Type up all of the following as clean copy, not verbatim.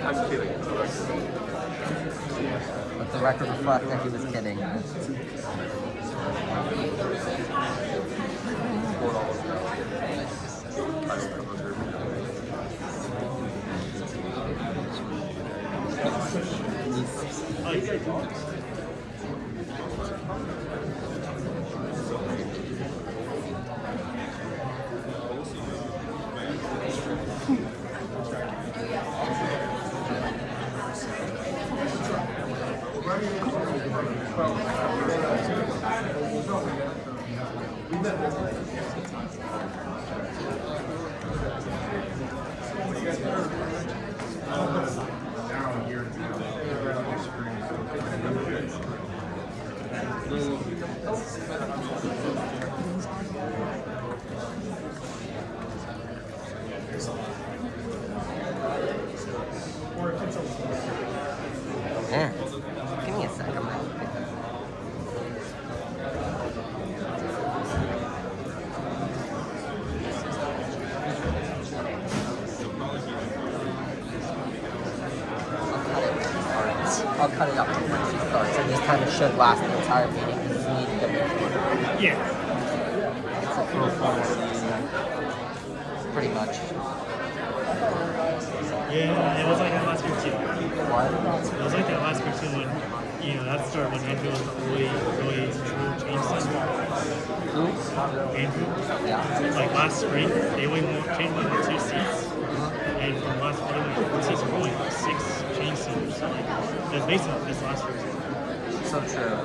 I'm kidding. Let the record reflect that he was kidding. Yeah. Give me a second. I'll cut it up to when she starts, and this time it should last the entire meeting because it's needed to be. Yeah. It's a full formal meeting. Pretty much. Yeah, it was like that last year too. What? It was like that last year too when, that started when Andrew was the really true change center. Who? Andrew. Yeah. Like last spring, they only changed one or 2 seats. And from last spring, the seats were only like 6 change centers. So like, it was basically this last year too. So true.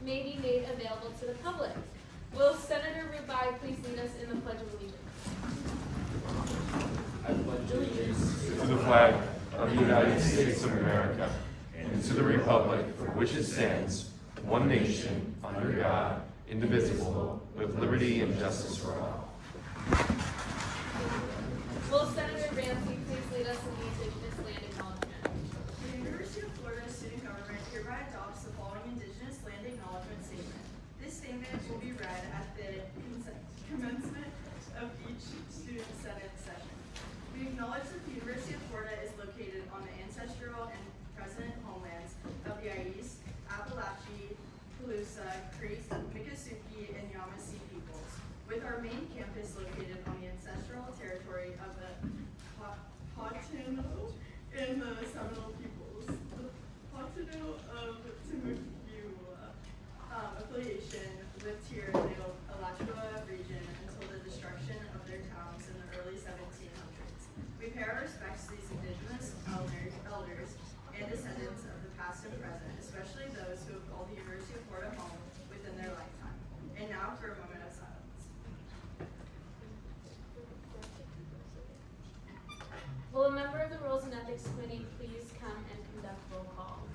May be made available to the public. Will Senator Rubaii please lead us in the Pledge of Allegiance? I pledge allegiance to the flag of the United States of America and to the republic for which it stands, one nation, under God, indivisible, with liberty and justice for all. Will Senator Ramsey please lead us in the Indigenous land acknowledgement? The University of Florida Student Government hereby adopts the following Indigenous land acknowledgement statement. This statement will be read at the commencement of each student Senate session. We acknowledge that the University of Florida is located on the ancestral and present homelands of the Ais, Appalachee, Calusa, Creek, Miccosukee, and Yamasee peoples, with our main campus located on the ancestral territory of the Potino and the Seminole peoples. The Potino of Timucua affiliation with Tierra de Alachua region until the destruction of their towns in the early 1700s. We pay our respects to these Indigenous elders and descendants of the past and present, especially those who have called the University of Florida home within their lifetime. And now for a moment of silence. Will a member of the Rules and Ethics Committee please come and conduct roll call?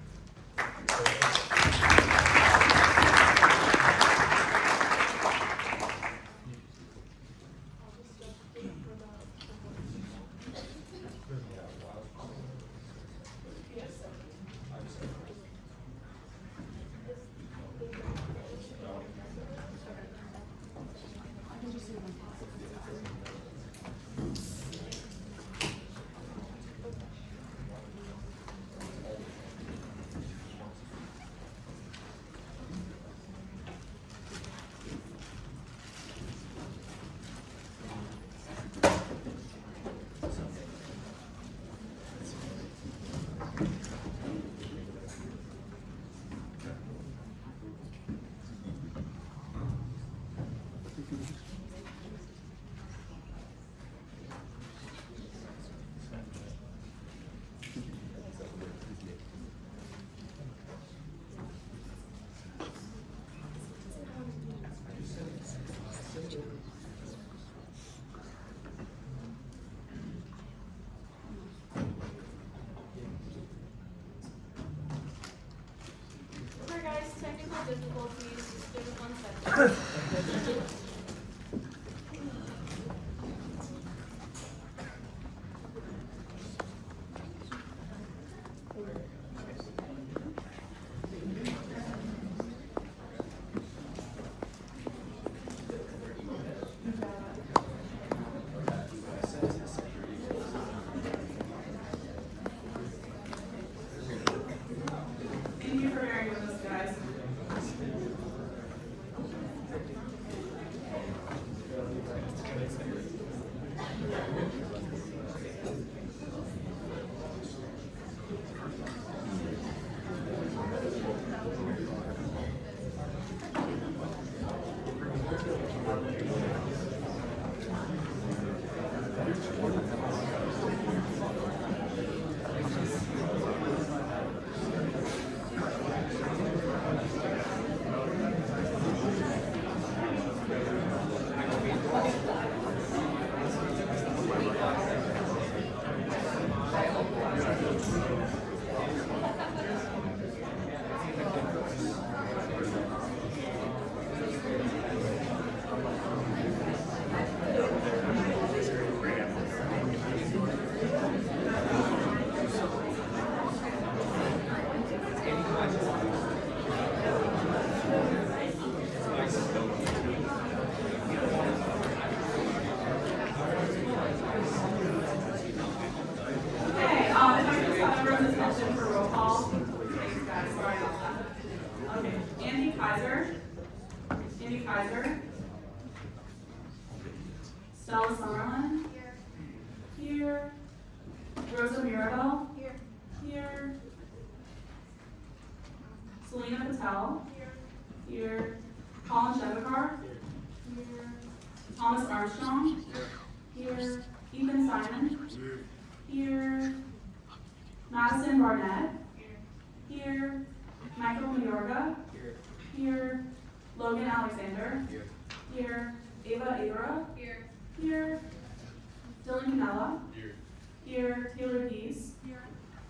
Here, Taylor Dees.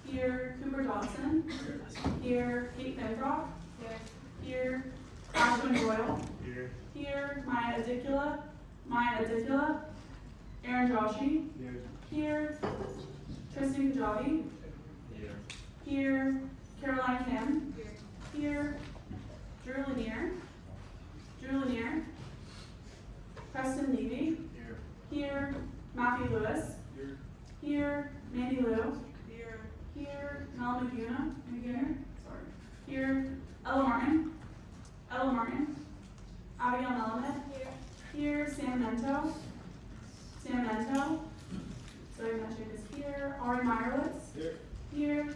Here, Cooper Johnson. Here, Kate Finfrock. Here, Ashwin Royal. Here, Maya Adikula. Aaron Joshi. Here, Tristan Kajabi. Here, Caroline Kim. Here, Drew Lanier. Preston Levy. Here, Matthew Lewis. Here, Mandy Liu. Here, Mel McGinnis. Here, Ella Martin. Abigail Melamed. Here, Sam Mento. So I'm gonna check this here. Ari Meyerowitz. Here,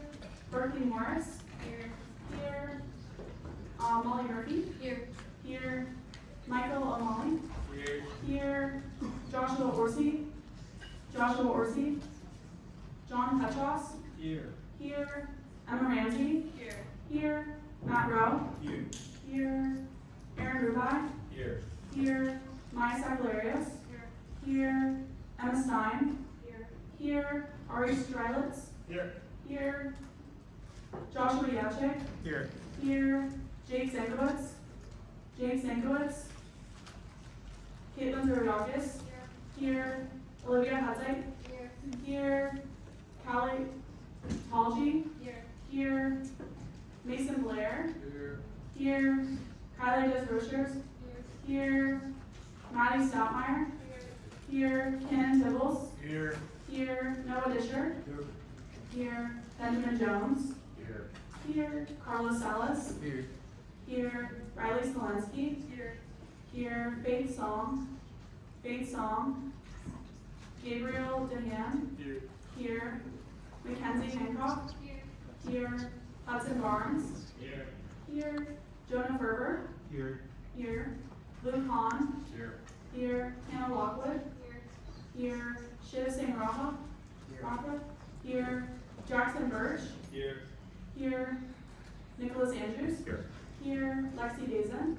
Berkeley Morris. Here, Molly Murphy. Here, Michael O'Malley. Here, Joshua Orsi. John Petros. Here, Emma Ramsey. Here, Matt Rowe. Here, Aaron Rubaii. Here, Maya Sakalarios. Here, Emma Stein. Here, Ari Strelitz. Here, Joshua Yachik. Here, Jake Zankowitz. Caitlin Zuriakis. Here, Olivia Hutzite. Here, Callie Talgi. Here, Mason Blair. Here, Kylie Desrochers. Here, Maddie Stoutmeyer. Here, Ken Tibbles. Here, Noah Disher. Here, Benjamin Jones. Here, Carlos Salas. Here, Riley Smolensky. Here, Faith Song. Gabriel Dehan. Here, Mackenzie Hancock. Here, Hudson Barnes. Here, Jonah Ferber. Here, Luke Hahn. Here, Hannah Lockwood. Here, Shiv Singh Raha. Here, Jackson Birch. Here, Nicholas Andrews. Here, Lexi Dazen.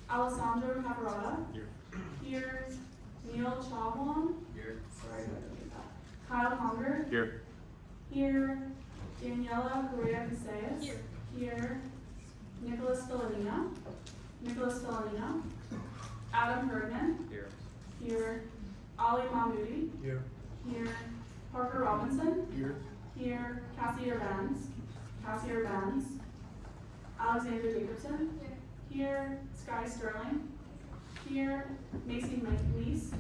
Alessandro Caparata. Here, Neil Chauhan. Kyle Conger. Here, Daniela Correa Casillas. Here, Nicholas Filonina. Adam Bergman. Here, Ali Mahmoudi. Here, Parker Robinson. Here, Cassie Urbans. Alexander Jacobson. Here, Sky Sterling. Here, Macy Leese.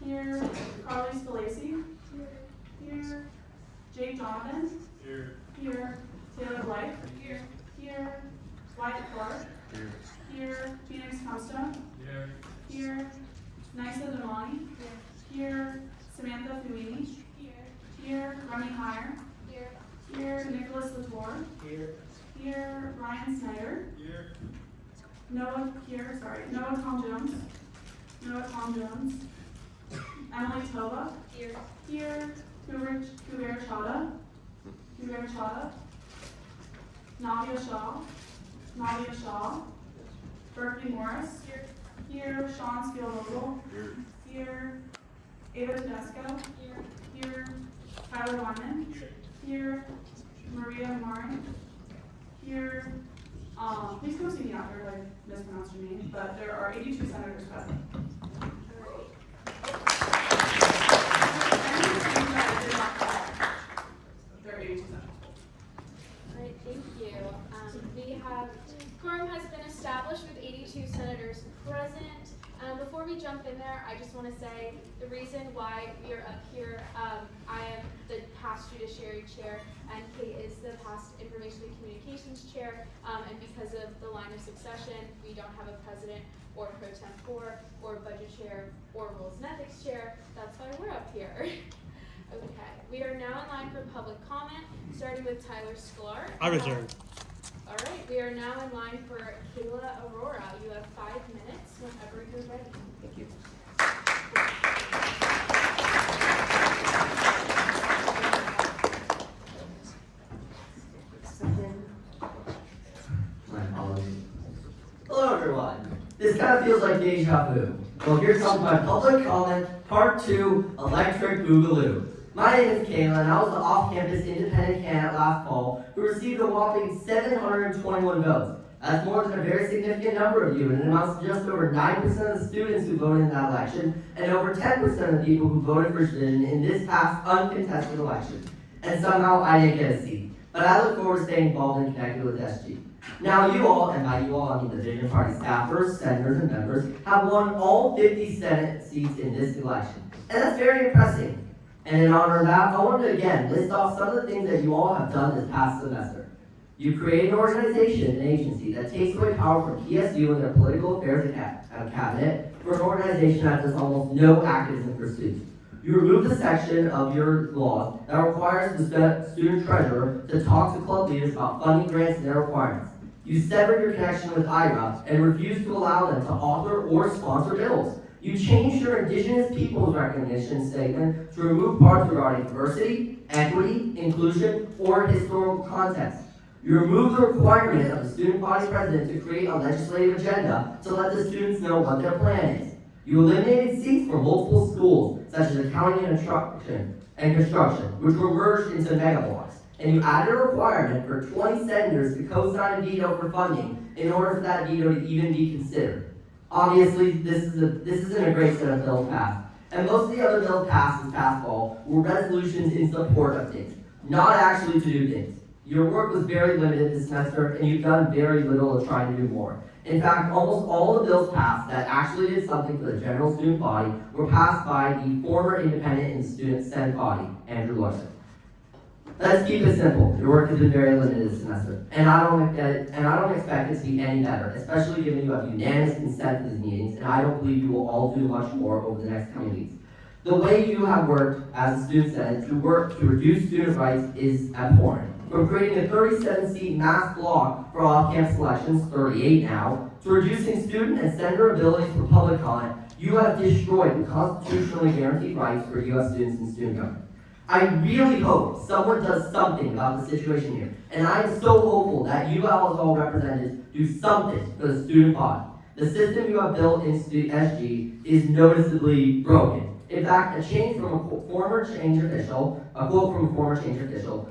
Here, Carly Spalacy. Here, Jake Jonathan. Here, Taylor Blythe. Here, Wyatt Clark. Here, Phoenix Comstone. Here, Tom Jones, Emily Tova, Here. here, Kuber Chada, Nadia Shaw, Berkeley Morris, here, Sean Spielvogel, here, Ava Tedesco, here, Tyler Wyman, here, Maria Marin, here, please come see me after if I mispronounced your name, but there are 82 senators present. There are 82 senators. All right, thank you. We have, quorum has been established with 82 senators present. Before we jump in there, I just want to say the reason why we are up here, I am the past judiciary chair and Kate is the past information and communications chair. And because of the line of succession, we don't have a president or pro tempore or budget chair or rules and ethics chair. That's why we're up here. Okay, we are now in line for public comment, starting with Tyler Sklar. I return. All right, we are now in line for Kayla Aurora. You have 5 minutes whenever you're ready. Thank you. My apologies. Hello everyone. This kind of feels like deja vu. Well, here comes my public comment, part 2, Electric Boogaloo. My name is Kayla, and I was the off-campus independent candidate last fall who received a whopping 721 votes. That's more than a very significant number of you, and it amounts to just over 9% of the students who voted in that election, and over 10% of the people who voted for Petition in this past uncontested election. And somehow I didn't get a seat. But I look forward to staying involved and connected with SG. Now you all, and by you all I mean the Vision Party staffers, senators, and members, have won all 50 Senate seats in this election. And that's very impressive. And in honor of that, I wanted to again list off some of the things that you all have done this past semester. You created an organization, an agency, that takes away power from PSU and their political affairs cabinet for an organization that does almost no activism pursuits. You removed the section of your law that requires the student treasurer to talk to club leaders about funding grants and their requirements. You severed your connection with IRA and refused to allow them to author or sponsor bills. You changed your Indigenous peoples recognition statement to remove parts regarding diversity, equity, inclusion, or historical context. You removed the requirement of the student body president to create a legislative agenda to let the students know what their plan is. You eliminated seats for multiple schools, such as accounting and construction, which were merged into mega blocks. And you added a requirement for 20 senators to co-sign a veto for funding in order for that veto to even be considered. Obviously, this isn't a great set of bills passed. And most of the other bills passed this past fall were resolutions in support of things, not actually to do things. Your work was very limited this semester, and you've done very little of trying to do more. In fact, almost all the bills passed that actually did something for the general student body were passed by the former independent and student Senate body, Andrew Larson. Let's keep it simple. Your work has been very limited this semester, and I don't expect it to be any better, especially given you have unanimous consent to these meetings, and I don't believe you will all do much more over the next coming weeks. The way you have worked as a student senate to work to reduce student rights is abhorrent. From creating a 37-seat mass block for off-campus elections, 38 now, to reducing student and senator abilities for public comment, you have destroyed the constitutionally guaranteed rights for U.S. students and student government. I really hope someone does something about the situation here, and I am so hopeful that you all representatives do something for the student body. The system you have built in SG is noticeably broken. In fact, a quote from a former change official,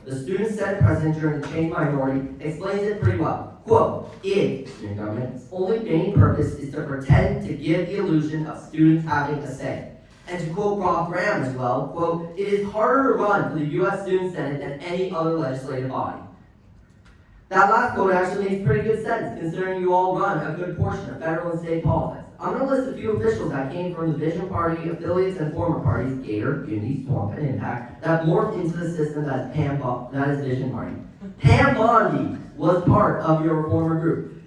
the student Senate president during the change minority explains it pretty well. Quote, if student government's only main purpose is to pretend to give the illusion of students having a say. And to quote Rob Graham as well, quote, it is harder to run for the U.S. Student Senate than any other legislative body. That last quote actually makes pretty good sense, considering you all run a good portion of federal and state politics. I'm going to list a few officials that came from the Vision Party affiliates and former parties, Gator, Unity, Swamp, and Impact, that morphed into the system that is Vision Party. Pam Bondi was part of your former group.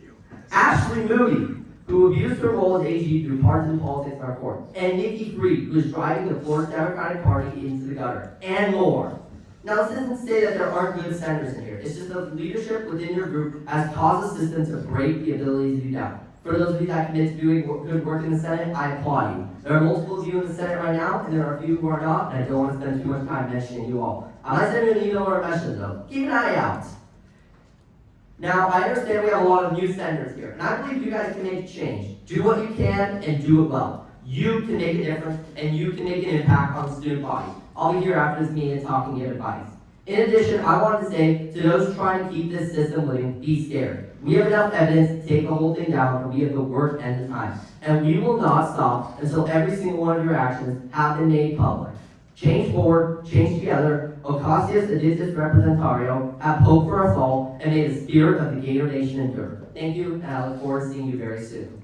Ashley Moody, who abused her role as AG through partisan politics in our court, and Nikki Fried, who is driving the Florida Democratic Party into the gutter, and more. Now, this isn't to say that there aren't good senators in here. It's just that the leadership within your group has caused the system to break the ability to do that. For those of you that commit to doing good work in the Senate, I applaud you. There are multiple of you in the Senate right now, and there are a few who are not, and I don't want to spend too much time mentioning you all. I might send you an email or a message though. Keep an eye out. Now, I understand we have a lot of new senators here, and I believe you guys can make a change. Do what you can and do it well. You can make a difference, and you can make an impact on the student body. I'll be here after this meeting talking to advice. In addition, I wanted to say to those trying to keep this system living, be scared. We have enough evidence to take the whole thing down, and we have the work and the time. And we will not stop until every single one of your actions have been made public. Change forward, change together, Ocasias Edistis Representario, have hope for us all, and may the spirit of the Gator Nation endure. Thank you, and I look forward to seeing you very soon.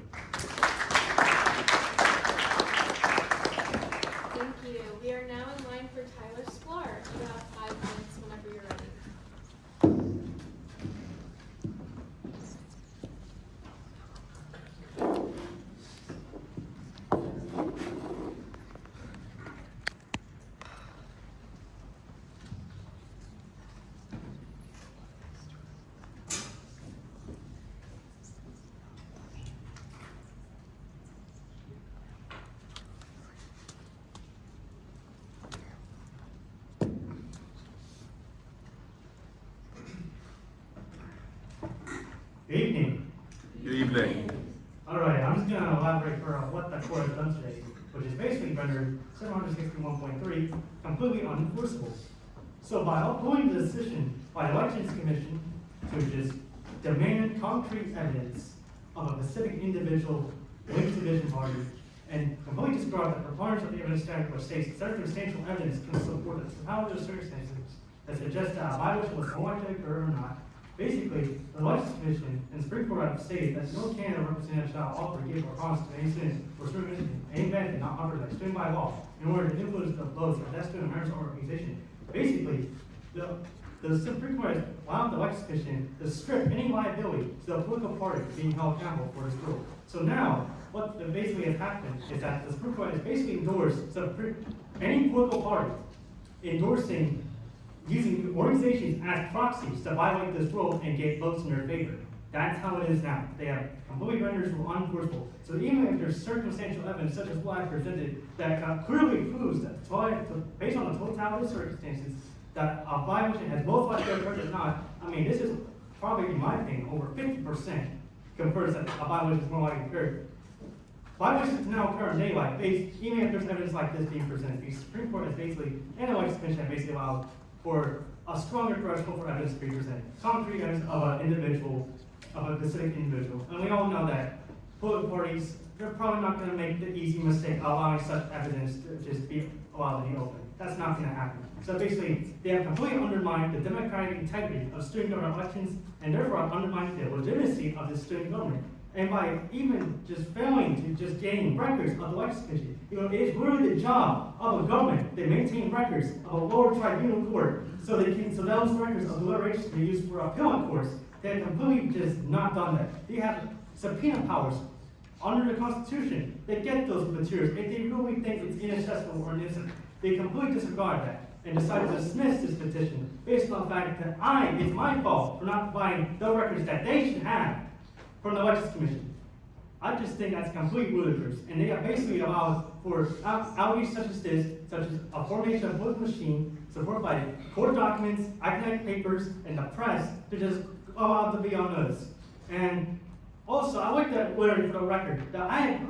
Thank you. We are now in line for Taylor Sklar. You have 5 minutes whenever you're ready. Good evening. Good evening. Alright, I'm just going to elaborate for what the court has done today, which is basically rendered 761.3 completely unenforceable. So by upholding the decision by the Elections Commission to just demand concrete evidence of a specific individual linked to the Vision Party and completely describe the preponderance of the evidence standard which states that circumstantial evidence can support the totality of circumstances that suggest that a violation was more likely to occur or not. Basically, the Elections Commission and Supreme Court have stated that no candidate or representative shall offer, give, or promise to any student or student organization any benefit not offered by student by law in order to influence the votes of that student or organization. Basically, the Supreme Court has allowed the Elections Commission to strip any liability to the political party being held accountable for this rule. So now, what basically has happened is that the Supreme Court has basically endorsed any political party endorsing using organizations as proxies to violate this rule and get votes in their favor. That's how it is now. They have completely rendered this rule unenforceable. So even if there's circumstantial evidence, such as what I presented, that clearly proves that based on the totality of circumstances, that a violation has most likely occurred or not, I mean, this is probably, in my opinion, over 50% confers that a violation is more likely to occur. Violations now occur in daylight, even if there's evidence like this being presented. The Supreme Court has basically, and the Elections Commission have basically allowed for a stronger threshold for evidence to be presented. Concrete evidence of an individual, of a specific individual. And we all know that political parties, they're probably not going to make the easy mistake of allowing such evidence to just be allowed to be open. That's not going to happen. So basically, they have completely undermined the democratic integrity of student government elections, and therefore undermined the legitimacy of the student government. And by even just failing to just gain records of the Elections Commission, it is really the job of a government to maintain records of a lower tribunal court so those records of the lower agencies can be used for appellate courts. They have completely just not done that. They have subpoena powers under the Constitution. They get those materials if they really think it's inaccessible or innocent. They completely disregard that and decide to dismiss this petition based on the fact that it's my fault for not providing the records that they should have from the Elections Commission. I just think that's completely ludicrous, and they have basically allowed for outreach such as this, such as a formation of a political machine supported by court documents, academic papers, and the press to just allow to be on notice. And also, I like that letter for the record that I had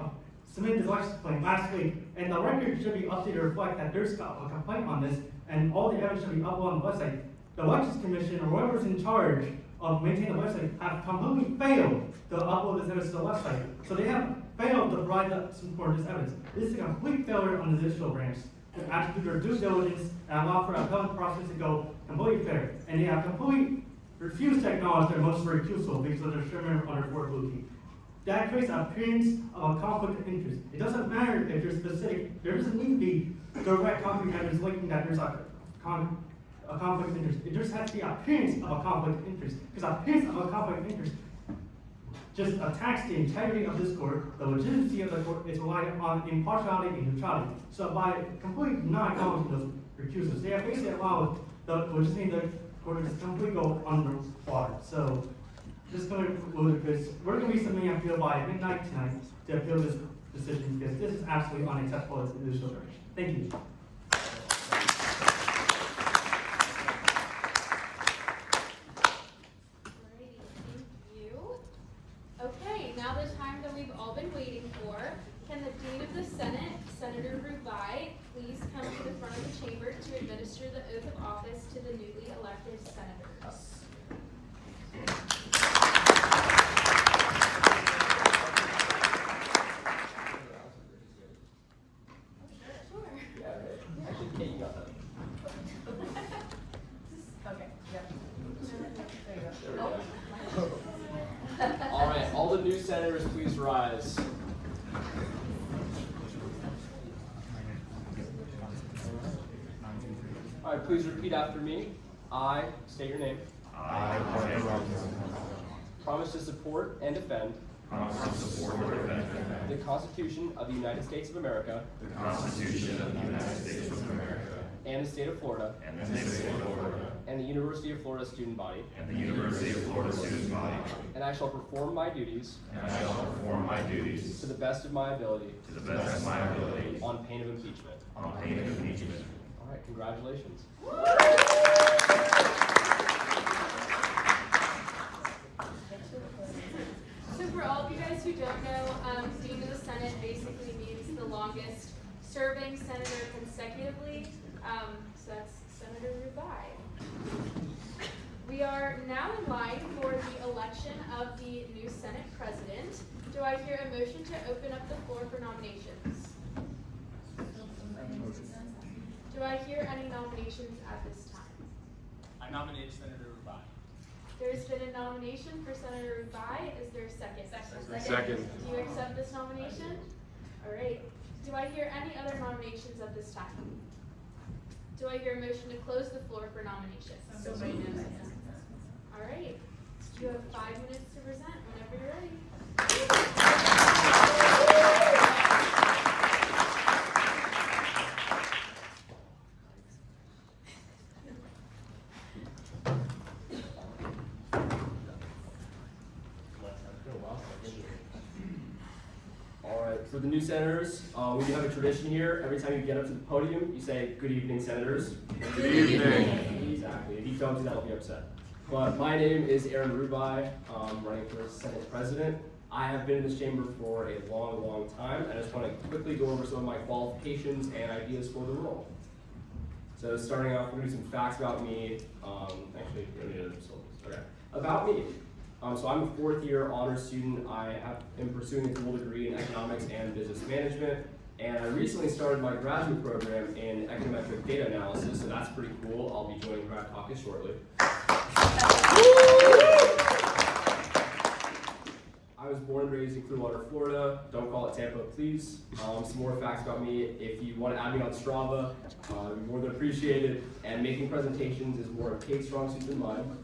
submitted this election complaint last week, and the record should be updated to reflect that there's a complaint on this, and all the evidence should be uploaded on the website. The Elections Commission, or whoever's in charge of maintaining the website, have completely failed to upload this evidence to the website. So they have failed to provide support this evidence. This is a complete failure on the judicial branch to actually do their due diligence and allow for an appellate process to go completely fair. And they have completely refused to acknowledge their motion for recusal because of their chairman under 4 Blue. That creates an appearance of a conflict of interest. It doesn't matter if there's specific, there doesn't need to be direct concrete evidence linking that there's a conflict of interest. It just has to be an appearance of a conflict of interest. Because appearance of a conflict of interest just attacks the integrity of this court, the legitimacy of the court is reliant on impartiality and neutrality. So by completely not acknowledging those recusals, they have basically allowed the legitimacy of the court to just completely go underwater. So this is going to be ludicrous. We're going to be submitting an appeal by midnight tonight to appeal this decision because this is absolutely unacceptable as a judicial direction. Thank you. Alrighty, thank you. Okay, now the time that we've all been waiting for. Can the Dean of the Senate, Senator Rubaii, please come to the front of the chamber to administer the oath of office to the newly elected senators? Sure. Actually, Kate, you got that. Okay, yep. There we go. All right, all the new senators, please rise. All right, please repeat after me. I state your name. I, Aaron Rubaii, Promise to support and defend promise to support and defend the Constitution of the United States of America the Constitution of the United States of America and the state of Florida and the state of Florida and the University of Florida student body, and the University of Florida student body, and I shall perform my duties and I shall perform my duties to the best of my ability to the best of my ability on pain of impeachment. on pain of impeachment. All right, congratulations. So for all of you guys who don't know, Dean of the Senate basically means the longest serving senator consecutively. So that's Senator Rubaii. We are now in line for the election of the new Senate President. Do I hear a motion to open up the floor for nominations? Do I hear any nominations at this time? I nominate Senator Rubaii. There's been a nomination for Senator Rubaii. Is there a second? Second. Do you accept this nomination? All right. Do I hear any other nominations at this time? Do I hear a motion to close the floor for nominations? All right. You have 5 minutes to present whenever you're ready. All right, for the new senators, we do have a tradition here. Every time you get up to the podium, you say, "Good evening, senators." Good evening. Exactly. If you don't do that, I'll be upset. But my name is Aaron Rubaii. I'm running for Senate President. I have been in this chamber for a long, long time. I just want to quickly go over some of my qualifications and ideas for the role. So starting off, we're going to do some facts about me. Actually, okay. About me. So I'm a fourth-year honors student. I am pursuing a dual degree in economics and business management. And I recently started my graduate program in econometric data analysis, so that's pretty cool. I'll be joining Grad Caucus shortly. I was born and raised in Clearwater, Florida. Don't call it Tampa, please. Some more facts about me. If you want to add me on Strava, you're more than appreciated. And making presentations is more of Kate's strong suit than mine.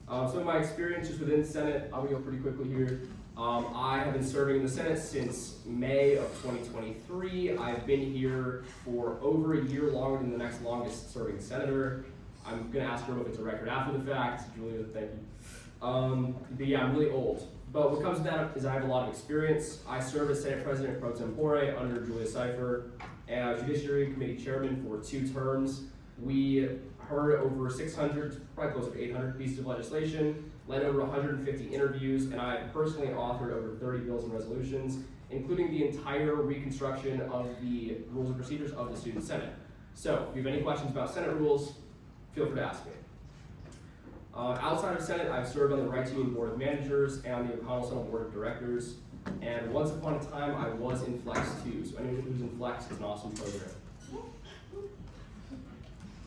Some of my experience just within the Senate, I'm gonna go pretty quickly here. I have been serving in the Senate since May of 2023. I've been here for over a year, longer than the next longest serving senator. I'm gonna ask her if it's a record after the fact. Julia, thank you. But yeah, I'm really old. But what comes with that is I have a lot of experience. I served as Senate President Pro Tempore under Julia Cipher, and I was Judiciary Committee Chairman for 2 terms. We heard over 600, probably close to 800 pieces of legislation, led over 150 interviews, and I personally authored over 30 bills and resolutions, including the entire reconstruction of the rules and procedures of the Student Senate. So, if you have any questions about Senate rules, feel free to ask me. Outside of Senate, I've served on the Right to Union Board of Managers and on the O'Connell Center Board of Directors, and once upon a time, I was in Flex too, so anyone who's in Flex is an awesome program.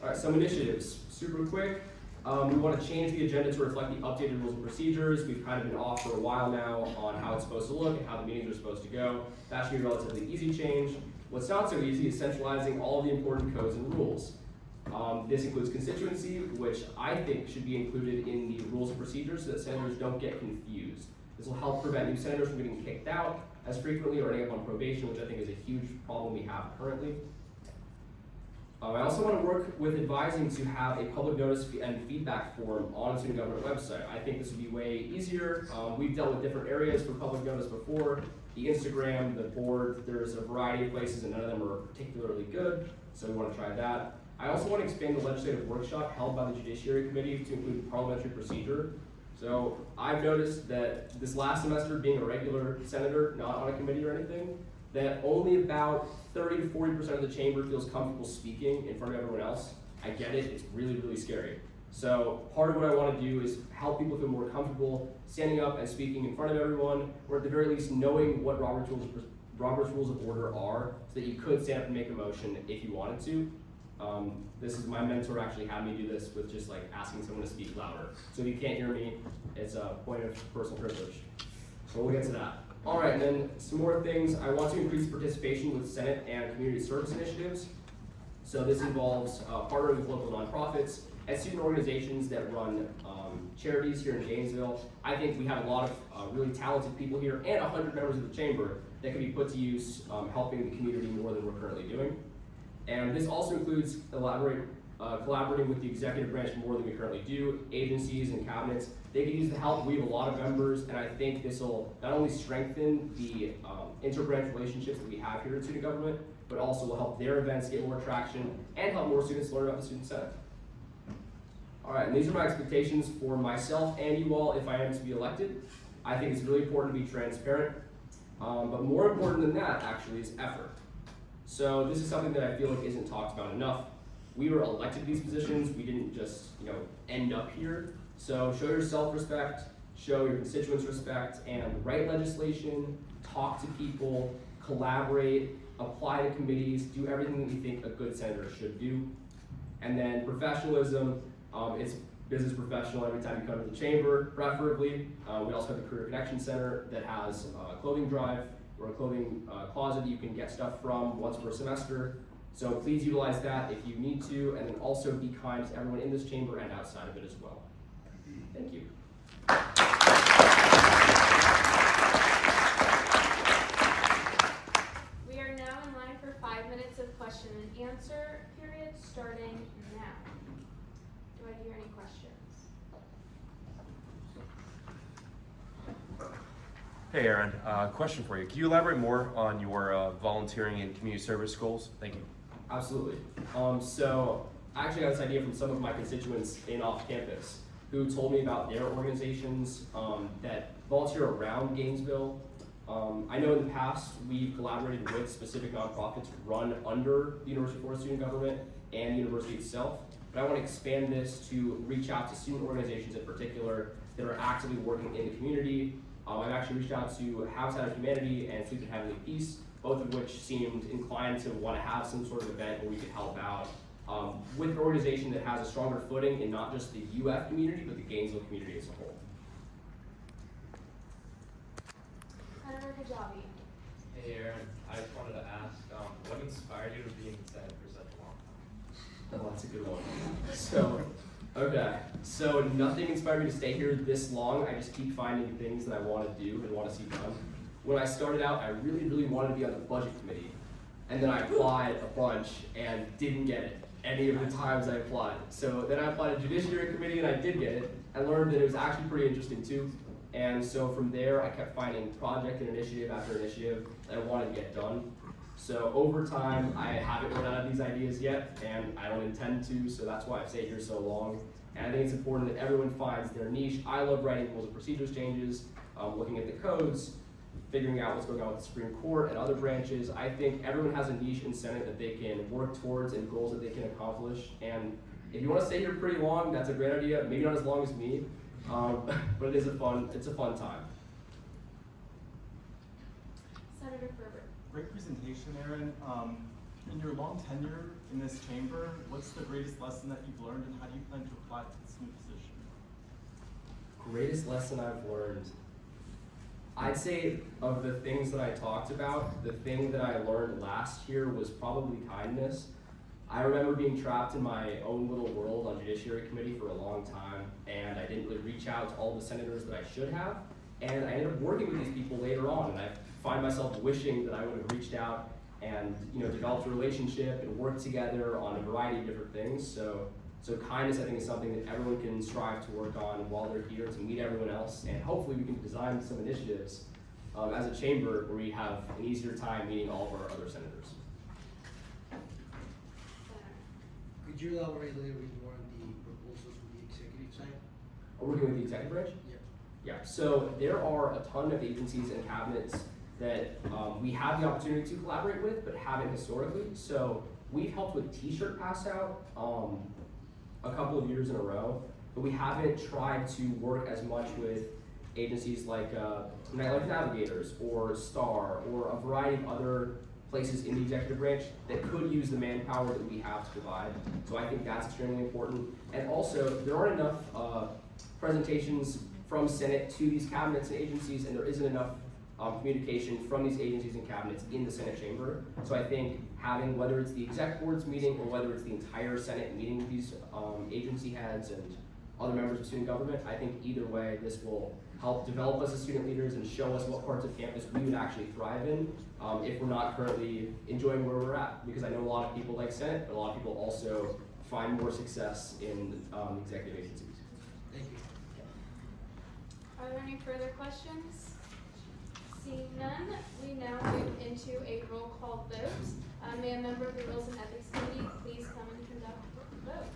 All right, some initiatives, super quick. We want to change the agenda to reflect the updated rules and procedures. We've kind of been off for a while now on how it's supposed to look and how the meetings are supposed to go. That should be a relatively easy change. What's not so easy is centralizing all of the important codes and rules. This includes constituency, which I think should be included in the rules and procedures so that senators don't get confused. This will help prevent new senators from getting kicked out as frequently or ending up on probation, which I think is a huge problem we have currently. I also want to work with advising to have a public notice and feedback form on the student government website. I think this would be way easier. We've dealt with different areas for public notice before. The Instagram, the board, there's a variety of places and none of them are particularly good, so we want to try that. I also want to expand the legislative workshop held by the Judiciary Committee to include parliamentary procedure. So I've noticed that this last semester, being a regular senator, not on a committee or anything, that only about 30 to 40% of the chamber feels comfortable speaking in front of everyone else. I get it, it's really, really scary. So part of what I want to do is help people feel more comfortable standing up and speaking in front of everyone, or at the very least knowing what Robert's Rules of Order are, so that you could stand up and make a motion if you wanted to. This is my mentor actually had me do this with just like asking someone to speak louder. So if you can't hear me, it's a point of personal privilege. So we'll get to that. All right, and then some more things. I want to increase participation with Senate and community service initiatives. So this involves partnering with local nonprofits and student organizations that run charities here in Gainesville. I think we have a lot of really talented people here and 100 members of the chamber that can be put to use helping the community more than we're currently doing. And this also includes collaborating with the executive branch more than we currently do, agencies and cabinets. They can use the help. We have a lot of members, and I think this will not only strengthen the interbranch relationships that we have here in student government, but also will help their events get more traction and help more students learn about the Student Senate. All right, and these are my expectations for myself and you all if I am to be elected. I think it's really important to be transparent, but more important than that actually is effort. So this is something that I feel like isn't talked about enough. We were elected to these positions. We didn't just, end up here. So show your self-respect, show your constituents respect, and write legislation, talk to people, collaborate, apply to committees, do everything that we think a good senator should do. And then professionalism, it's business professional every time you come to the chamber, preferably. We also have the Career Connection Center that has a clothing drive or a clothing closet that you can get stuff from once per semester. So please utilize that if you need to, and then also be kind to everyone in this chamber and outside of it as well. Thank you. We are now in line for 5 minutes of question and answer period starting now. Do I hear any questions? Hey Aaron, question for you. Can you elaborate more on your volunteering and community service goals? Thank you. Absolutely. So I actually got this idea from some of my constituents in off campus who told me about their organizations that volunteer around Gainesville. I know in the past we've collaborated with specific nonprofits run under the University of Florida Student Government and the university itself, but I want to expand this to reach out to student organizations in particular that are actively working in the community. I've actually reached out to Habitat of Humanity and Sleep in Heavenly Peace, both of which seemed inclined to want to have some sort of event where we could help out with an organization that has a stronger footing in not just the UF community, but the Gainesville community as a whole. Senator Kajabi. Hey Aaron, I just wanted to ask, what inspired you to be in the Senate for such a long time? Oh, that's a good one. So nothing inspired me to stay here this long. I just keep finding things that I want to do and want to see done. When I started out, I really, really wanted to be on the budget committee. And then I applied a bunch and didn't get it any of the times I applied. So then I applied to Judiciary Committee and I did get it. I learned that it was actually pretty interesting too. And so from there, I kept finding project and initiative after initiative that I wanted to get done. So over time, I haven't run out of these ideas yet, and I don't intend to, so that's why I've stayed here so long. And I think it's important that everyone finds their niche. I love writing rules and procedures changes, looking at the codes, figuring out what's going on with the Supreme Court and other branches. I think everyone has a niche in Senate that they can work towards and goals that they can accomplish. And if you want to stay here pretty long, that's a great idea. Maybe not as long as me, but it's a fun time. Senator Ferber. Great presentation, Aaron. In your long tenure in this chamber, what's the greatest lesson that you've learned and how do you plan to apply it to this new position? Greatest lesson I've learned. I'd say of the things that I talked about, the thing that I learned last year was probably kindness. I remember being trapped in my own little world on Judiciary Committee for a long time, and I didn't really reach out to all the senators that I should have. And I ended up working with these people later on, and I find myself wishing that I would have reached out and developed a relationship and worked together on a variety of different things. So kindness, I think, is something that everyone can strive to work on while they're here to meet everyone else, and hopefully we can design some initiatives as a chamber where we have an easier time meeting all of our other senators. Could you elaborate a little bit more on the proposals with the executive side? Are we working with the executive branch? Yeah. Yeah, so there are a ton of agencies and cabinets that we have the opportunity to collaborate with, but haven't historically. So we've helped with t-shirt pass out a couple of years in a row, but we haven't tried to work as much with agencies like Nightlife Navigators or Star or a variety of other places in the executive branch that could use the manpower that we have to provide. So I think that's extremely important. And also, there aren't enough presentations from Senate to these cabinets and agencies, and there isn't enough communication from these agencies and cabinets in the Senate chamber. So I think having, whether it's the exec board's meeting or whether it's the entire Senate meeting with these agency heads and other members of student government, I think either way this will help develop us as student leaders and show us what parts of campus we would actually thrive in if we're not currently enjoying where we're at. Because I know a lot of people like Senate, but a lot of people also find more success in executive agencies. Thank you. Are there any further questions? Seeing none, we now move into a roll call vote. May a member of the Rules and Ethics Committee please come and conduct the vote.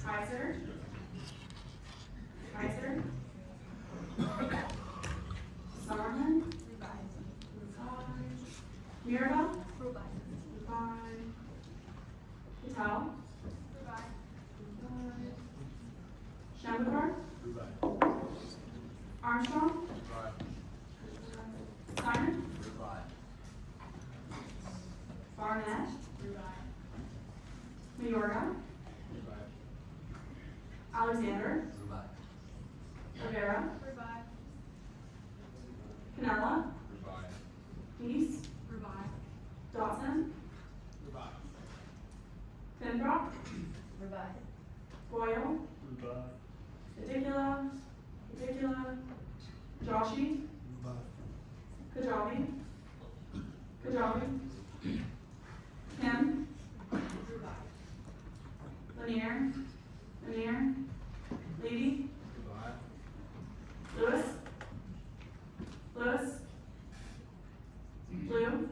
Kaiser, Zimmerman, Mirabel, Patel, Shambhakar, Armstrong, Simon, Barnett, Mayorga, Alexander, Rivera, Canella, Dees, Dawson, Finfrock, Boyle, Adicula, Joshi, Kajabi, Kim, Lanier, Lady, Lewis, Blue,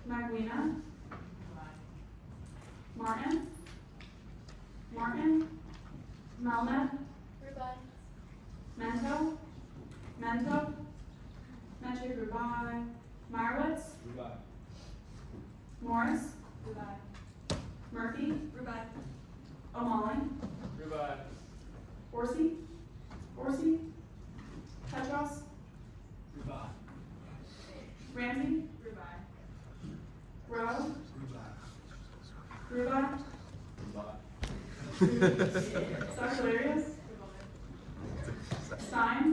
Magwina, Martin, Melnet, Mento, Metric Rubai, Meyerowitz, Morris, Murphy, O'Malley, Orsi, Petros, Ramsey, Rowe, Rubai, Sacularius, Stein,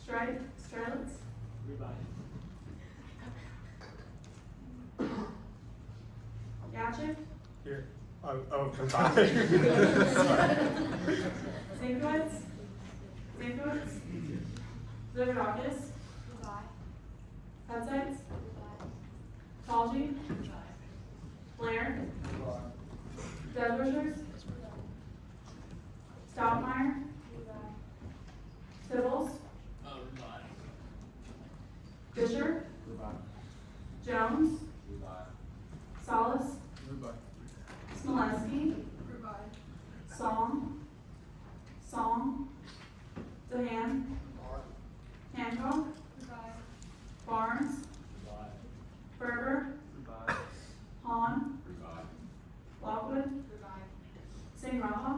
Strelitz, Gatchik, Here. Oh, goodbye. Zinkowitz, Zivadakis, Hudsites, Talji, Blair, Deadwishers, Stoutmeyer, Tibbles, Fisher, Jones, Solis, Smolensky, Song, Dehan, Hancock, Barnes, Berger, Hahn, Lockwood, Singh Raha,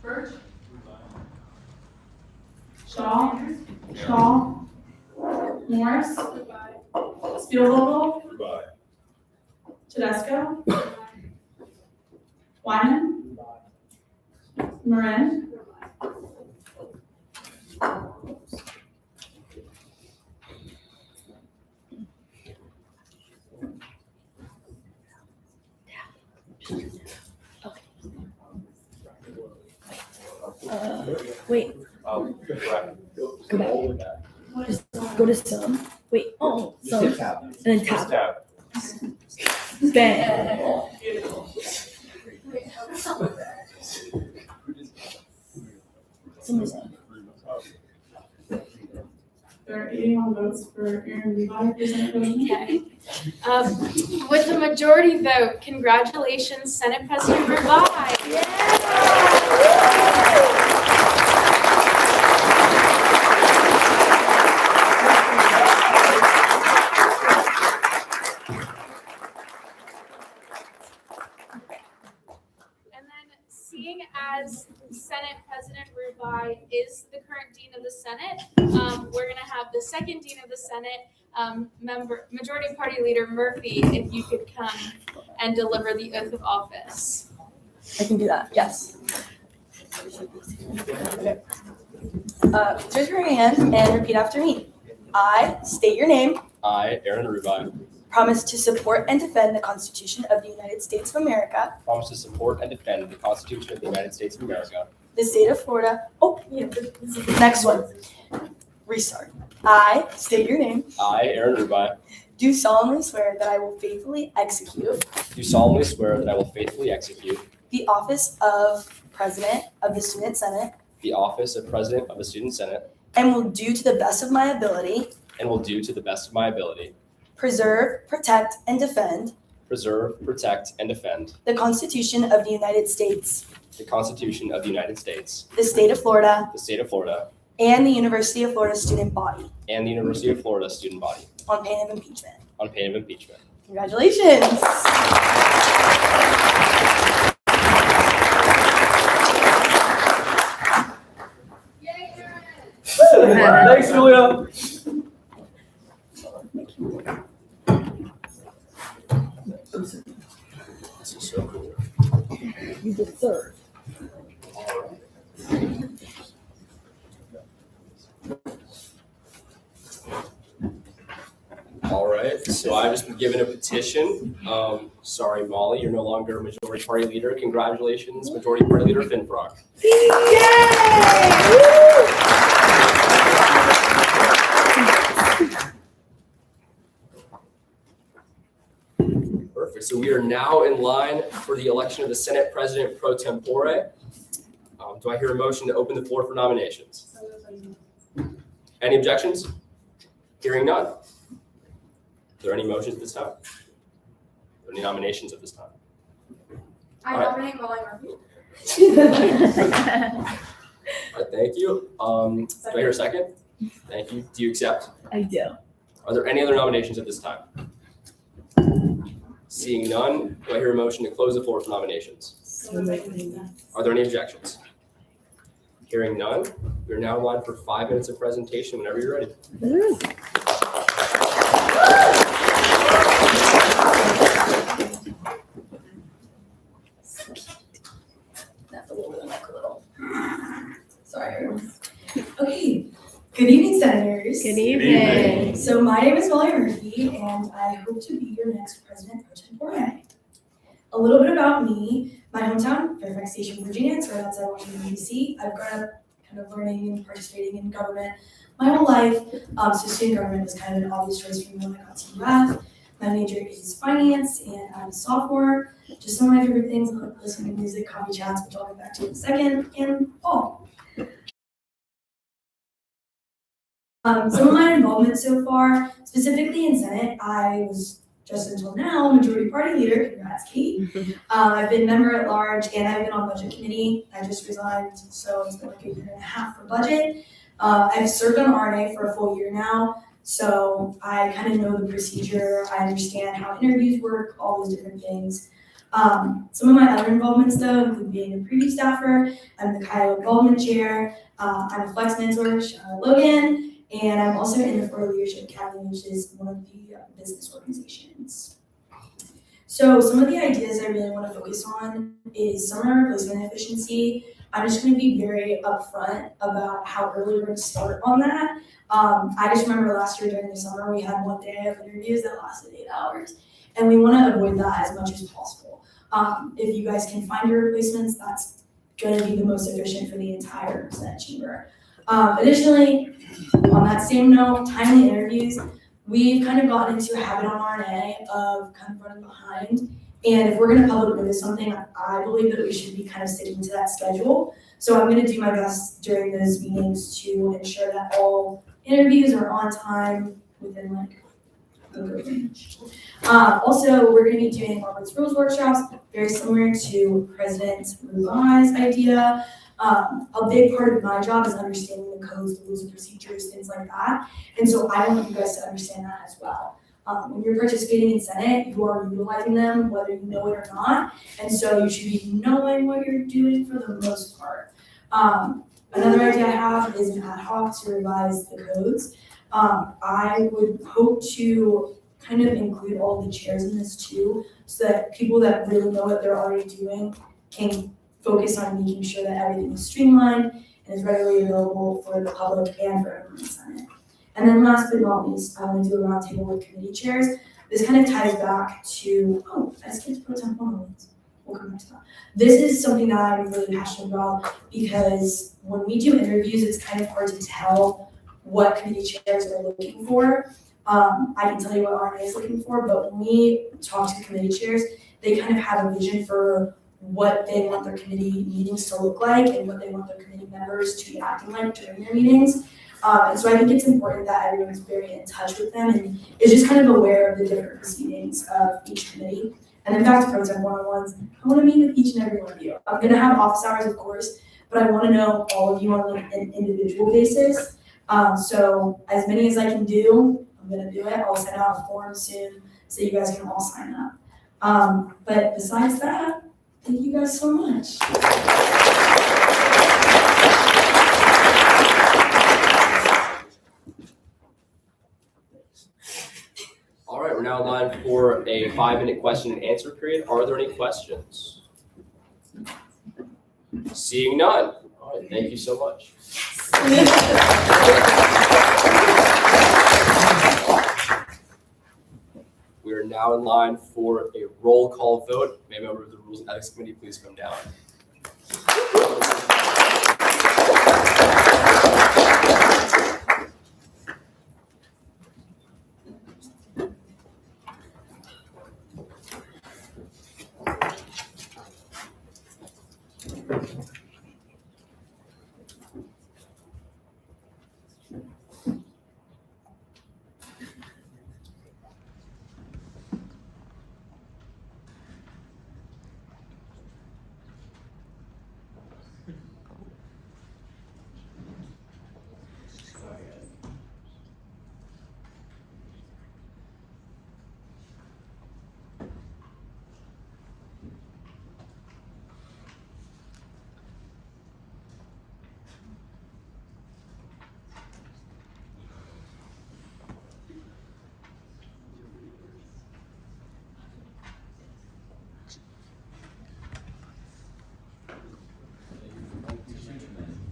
Birch, Shaw, Morris, Spielvogel, Goodbye. Tedesco, Wyman, Marin, Wait. Go back. Go to some. Wait. Oh, some. And then tap. Bang. Somebody's on. There are 81 votes for Aaron Rubaii for Senate President. Okay. With the majority vote, congratulations, Senate President Rubaii. And then, seeing as Senate President Rubaii is the current Dean of the Senate, we're going to have the second Dean of the Senate, Majority Party Leader Murphy, if you could come and deliver the oath of office. I can do that. Yes. Raise your hand and repeat after me. I state your name. I, Aaron Rubaii, Promise to support and defend the Constitution of the United States of America, promise to support and defend the Constitution of the United States of America, the state of Florida. Oh, yeah, this is the next one. Restart. I state your name. I, Aaron Rubaii, Do solemnly swear that I will faithfully execute do solemnly swear that I will faithfully execute the office of President of the Student Senate the office of President of the Student Senate and will do to the best of my ability and will do to the best of my ability preserve, protect, and defend preserve, protect, and defend the Constitution of the United States, the Constitution of the United States, the state of Florida, the state of Florida, and the University of Florida student body and the University of Florida student body on pain of impeachment. on pain of impeachment. Congratulations. Thanks, Julia. This is so cool. You did third. All right, so I've just been given a petition. Sorry, Molly, you're no longer Majority Party Leader. Congratulations, Majority Party Leader Finfrock. Perfect. So we are now in line for the election of the Senate President Pro Tempore. Do I hear a motion to open the floor for nominations? Any objections? Hearing none. Are there any motions at this time? Are there any nominations at this time? I All right. nominate Molly Murphy. All right, thank you. Do I hear a second? Thank you. Do you accept? I do. Are there any other nominations at this time? Seeing none, do I hear a motion to close the floor for nominations? Are there any objections? Hearing none, we are now in line for 5 minutes of presentation whenever you're ready. That's a little bit of my little. Sorry. Okay. Good evening, Senators. Good evening. So my name is Molly Murphy, and I hope to be your next President Pro Tempore. A little bit about me. My hometown, Fairfax Station, Virginia. It's right outside Washington, D.C. I've grown up kind of learning and participating in government my whole life. So student government was kind of an obvious choice for me when I got to UF. My major is finance, and I'm a sophomore. Just some of my favorite things, like listening to music, coffee chats, which I'll get back to in a second, and fall. Some of my involvement so far, specifically in Senate, I was just until now Majority Party Leader. Congrats, Kate. I've been member at large, and I've been on Budget Committee. I just resigned, so it's been like a year and a half for budget. I've served on RNA for a full year now, so I kind of know the procedure. I understand how interviews work, all those different things. Some of my other involvements, though, include being a preview staffer. I'm the Kayla Involvement Chair. I'm a Flex Mentor, Logan. And I'm also in the Florida Leadership Academy, which is one of the business organizations. So some of the ideas I really want to focus on is summer replacement efficiency. I'm just going to be very upfront about how early we're going to start on that. I just remember last year during the summer, we had one day of interviews that lasted 8 hours, and we want to avoid that as much as possible. If you guys can find your replacements, that's going to be the most efficient for the entire Senate chamber. Additionally, on that same note, timely interviews, we've kind of gotten into a habit on RNA of kind of running behind. And if we're going to public notice something, I believe that we should be kind of sticking to that schedule. So I'm going to do my best during those meetings to ensure that all interviews are on time within like a good range. Also, we're going to be doing Robert's Rules workshops, very similar to President Rubai's idea. A big part of my job is understanding the codes, the rules and procedures, things like that. And so I want you guys to understand that as well. When you're participating in Senate, you are utilizing them, whether you know it or not. And so you should be knowing what you're doing for the most part. Another idea I have is an ad hoc to revise the codes. I would hope to kind of include all the chairs in this too, so that people that really know what they're already doing can focus on making sure that everything is streamlined and is readily available for the public and for everyone in the Senate. And then last but not least, I want to do a roundtable with committee chairs. This kind of ties back to, I skipped Pro Tempore. We'll come back to that. This is something that I'm really passionate about because when we do interviews, it's kind of hard to tell what committee chairs are looking for. I can tell you what RNA is looking for, but when we talk to committee chairs, they kind of have a vision for what they want their committee meetings to look like and what they want their committee members to be acting like during their meetings. And so I think it's important that everyone's very in touch with them and is just kind of aware of the different proceedings of each committee. And then back to Pro Temp one-on-ones, I want to meet with each and every one of you. I'm going to have office hours, of course, but I want to know all of you on like an individual basis. So as many as I can do, I'm going to do it. I'll send out a form soon so you guys can all sign up. But besides that, thank you guys so much. All right, we're now in line for a 5-minute question and answer period. Are there any questions? Seeing none. All right, thank you so much. We are now in line for a roll call vote. May a member of the Rules and Ethics Committee please come down.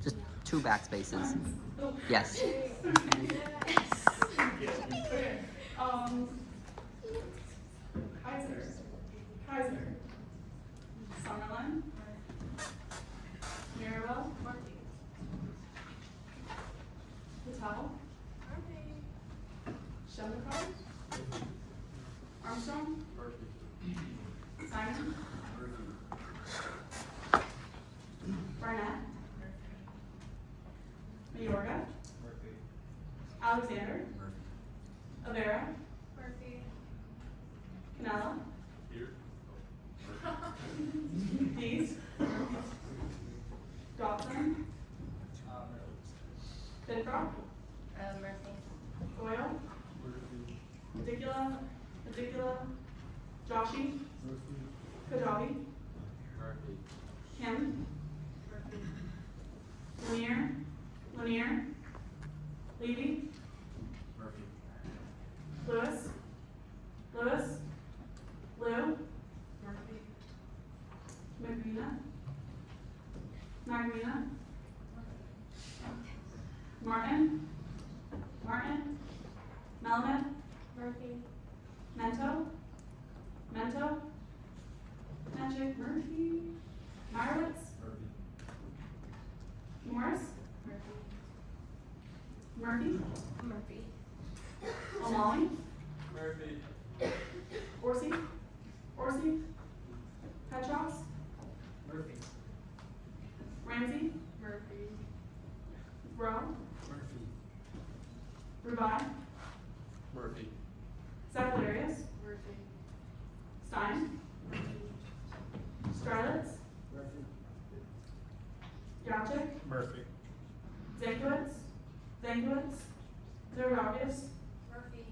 Just 2 backspaces. Yes. Kaiser. Summerlin. Mirabel. Patel. Sheldrake. Armstrong. Simon. Barnett. Mayorga. Alexander. Avera. Canella. Dees. Dawson. Finfrock. Doyle. Medicula. Joshi. Kajabi. Kim. Lanier. Levy, Murphy. Lewis, Lewis, Lou, Murphy. Magriina, Magriina, Martin, Martin, Melman, Murphy. Mento, Mento, Magic Murphy, Meyerowitz, Murphy. Morris, Murphy, Murphy. O'Malley, Murphy. Orsi, Orsi, Petrox, Murphy. Ramsey, Murphy. Rowe, Murphy. Rubaii, Murphy. Zachalarias, Murphy. Stein, Scarlett, Murphy. Yachik, Murphy. Zankiewicz, Zankiewicz, Zerogis, Murphy.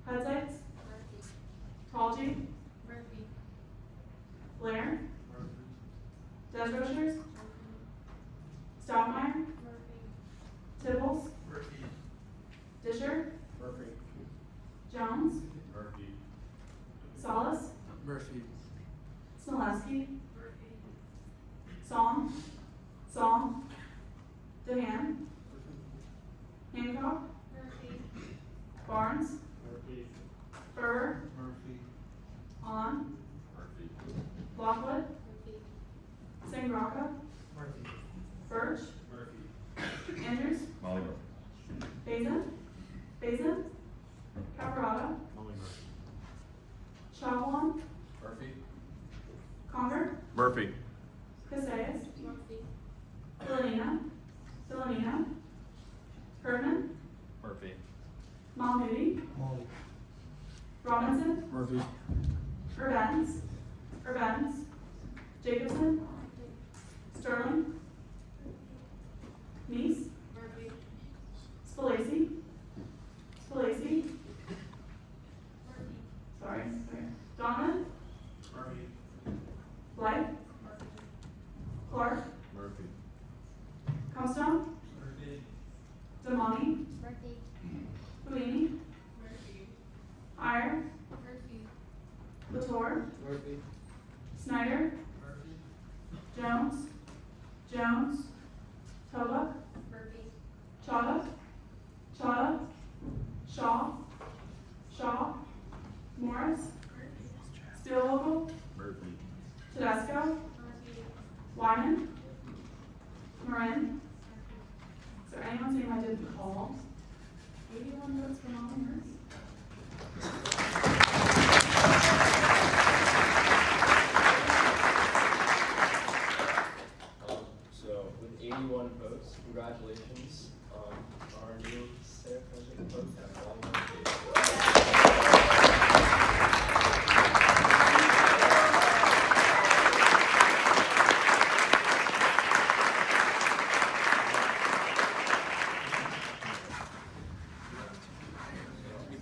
Hudsites, Murphy. Talji, Murphy. Blair, Murphy. Desrochers, Stoudemire, Murphy. Tibbles, Murphy. Disher, Murphy. Jones, Murphy. Salas, Murphy. Smolensky, Murphy. Song, Song, Dehan, Hancock, Murphy. Barnes, Murphy. Burr, Murphy. On, Murphy. Lockwood, Murphy. Sangraka, Murphy. Birch, Murphy. Andrews, Molly Murphy. Bazin, Bazin, Caparata, Molly Murphy. Chauvelin, Murphy. Conger, Murphy. Casillas, Murphy. Delanina, Delanina, Herman, Murphy. Malmoody, Molly. Robinson, Murphy. Urbans, Urbans, Jacobson, Sterling, Neese, Murphy. Spalacy, Spalacy, sorry, Donovan, Murphy. Blythe, Clark, Murphy. Comstone, Murphy. Damani, Murphy. Fellini, Murphy. Iyer, Murphy. Latour, Murphy. Snyder, Murphy. Jones, Jones, Toba, Murphy. Chada, Chada, Shaw, Shaw, Morris, Steelvogel, Murphy. Tedesco, Wyman, Marin. Is there anyone's name I didn't call? 81 votes for Molly So with 81 votes, congratulations on our new Senate President Pro Tempore.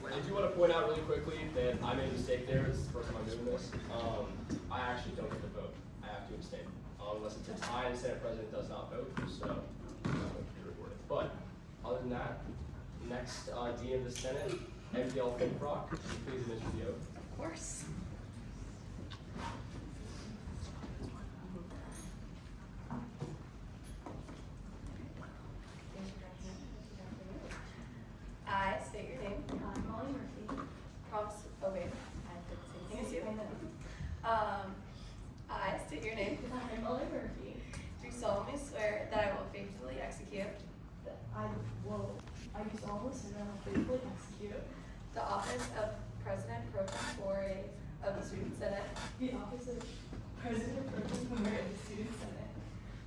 I do want to point out really quickly that I made a mistake there. This is the first time I'm doing this. I actually don't get to vote. I have to abstain. Unless it's a tie and the Senate President does not vote, so I'm not going to be recorded. But other than that, next Dean of the Senate, MPL Finfrock, please administer the oath. Of course. I state your name. I'm Molly Murphy. Promise. Oh wait, I did the same thing as you. I state your name. I'm Molly Murphy. Do solemnly swear that I will faithfully execute. That I do solemnly swear that I will faithfully execute. The office of President Pro Tempore of the Student Senate. The office of President Pro Tempore of the Student Senate.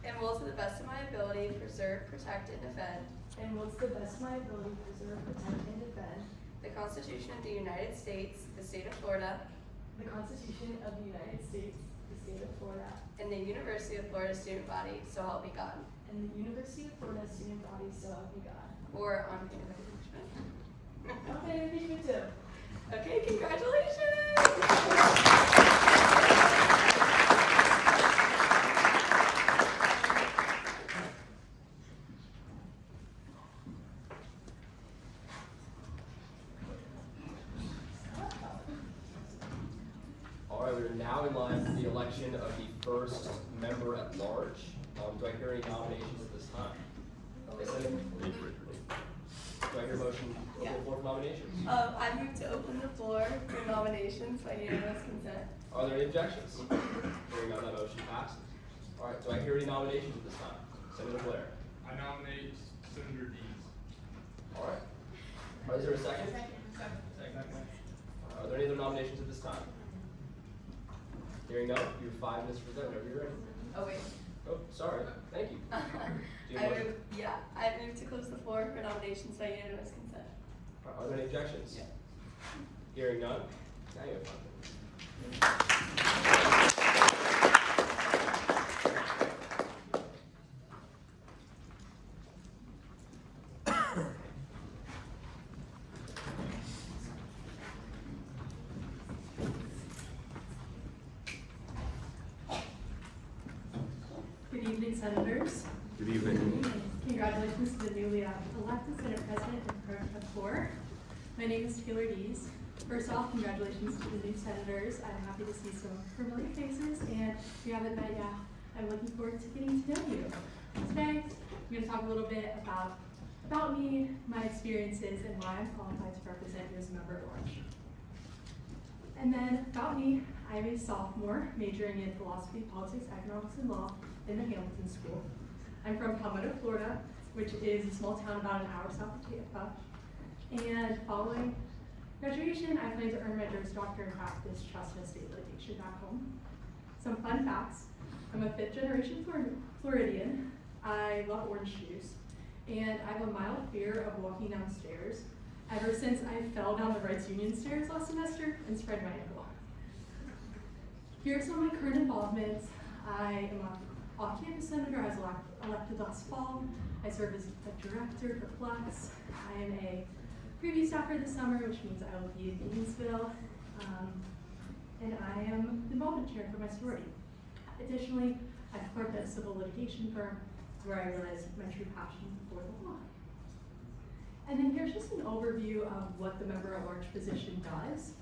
And will to the best of my ability preserve, protect, and defend. And will to the best of my ability preserve, protect, and defend. The Constitution of the United States, the state of Florida. The Constitution of the United States, the state of Florida. And the University of Florida student body, so help me God. And the University of Florida student body, so help me God. Or on pain of impeachment. Okay, impeachment too. Okay, congratulations! All right, we are now in line for the election of the first member at large. Do I hear any nominations at this time? Do I hear a motion to open the floor for nominations? I move to open the floor for nominations by unanimous consent. Are there any objections? Hearing none, that motion passes. All right, do I hear any nominations at this time? Senator Blair. I nominate Senator Dees. All right. Is there a second? Are there any other nominations at this time? Hearing none, you have 5 minutes to present whenever you're ready. Oh, wait. Oh, sorry. Thank you. Do you have a motion? I move to close the floor for nominations by unanimous consent. Are there any objections? Yeah. Hearing none, now you have 5 Good evening, Senators. Good evening. Congratulations to the newly elected Senate President Pro Tempore. My name is Taylor Dees. First off, congratulations to the new senators. I'm happy to see some familiar faces, and if you haven't met yet, I'm looking forward to getting to know you. Today, I'm going to talk a little bit about me, my experiences, and why I'm qualified to represent you as a member at large. And then about me, I'm a sophomore majoring in philosophy, politics, economics, and law in the Hamilton School. I'm from Palmetto, Florida, which is a small town about an hour south of Tampa. And following graduation, I plan to earn my Juris Doctor in practice, trust, and estate litigation back home. Some fun facts. I'm a 5th generation Floridian. I love orange juice. And I have a mild fear of walking downstairs ever since I fell down the Rights Union stairs last semester and sprained my ankle. Here are some of my current involvements. I am an off-campus senator. I was elected last fall. I serve as the director for Flex. I am a preview staffer this summer, which means I will be in Gainesville. And I am the involvement chair for my sorority. Additionally, I've worked at a civil litigation firm where I realized my true passion for the law. And then here's just an overview of what the member at large position does.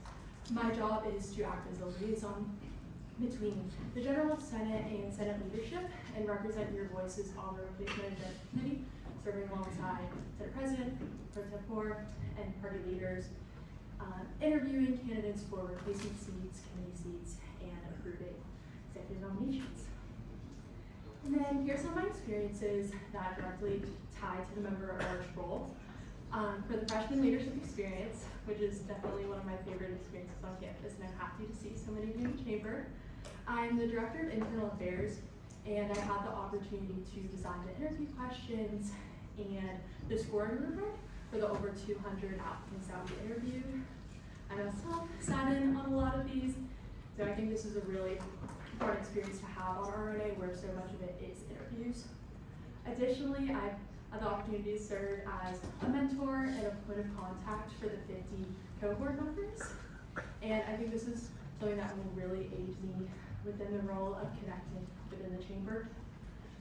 My job is to act as a liaison between the General Senate and Senate leadership and represent your voices on the Replacement Agenda Committee, serving alongside Senate President Pro Tempore and party leaders, interviewing candidates for replacement seats, committee seats, and approving executive nominations. And then here's some of my experiences that directly tie to the member at large role. For the freshman leadership experience, which is definitely one of my favorite experiences on campus, and I'm happy to see so many of you in the chamber. I'm the director of internal affairs, and I had the opportunity to design the interview questions and the scoring rubric for the over 200 applicants that we interviewed. I myself sat in on a lot of these, so I think this is a really important experience to have on RNA, where so much of it is interviews. Additionally, I've had the opportunity to serve as a mentor and a point of contact for the 50 cohort members. And I think this is something that will really aid me within the role of connecting within the chamber.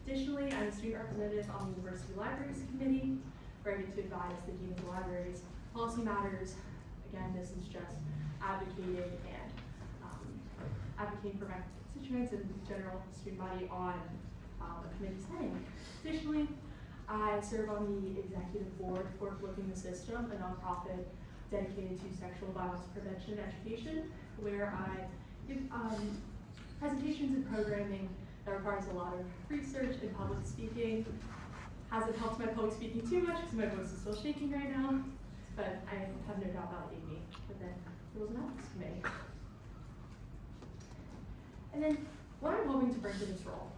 Additionally, I'm a student representative on the University Libraries Committee, where I get to advise the Dean of the Libraries policy matters. Again, this is just advocating and advocating for my constituents and general student body on a committee setting. Additionally, I serve on the executive board for Flipping the System, a nonprofit dedicated to sexual violence prevention and education, where I give presentations and programming that requires a lot of research and public speaking. Hasn't helped my public speaking too much because my voice is still shaking right now, but I have no doubt that'll aid me within the Rules and Ethics Committee. And then what I'm hoping to bring to this role,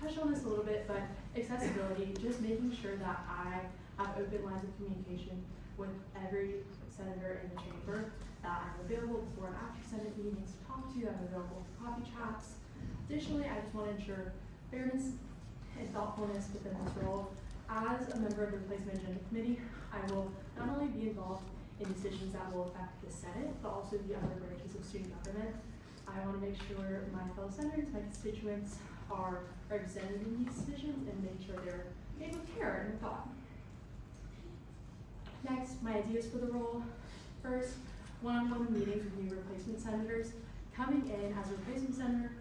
I touched on this a little bit, but accessibility, just making sure that I have open lines of communication with every senator in the chamber, that I'm available before and after Senate meetings to talk to, I'm available for coffee chats. Additionally, I just want to ensure fairness and thoughtfulness within this role. As a member of the Replacement Agenda Committee, I will not only be involved in decisions that will affect the Senate, but also the other branches of student government. I want to make sure my fellow senators, my constituents, are represented in these decisions and make sure they're made with care and with thought. Next, my ideas for the role. First, one-on-one meetings with new replacement senators. coming in as a replacement senator,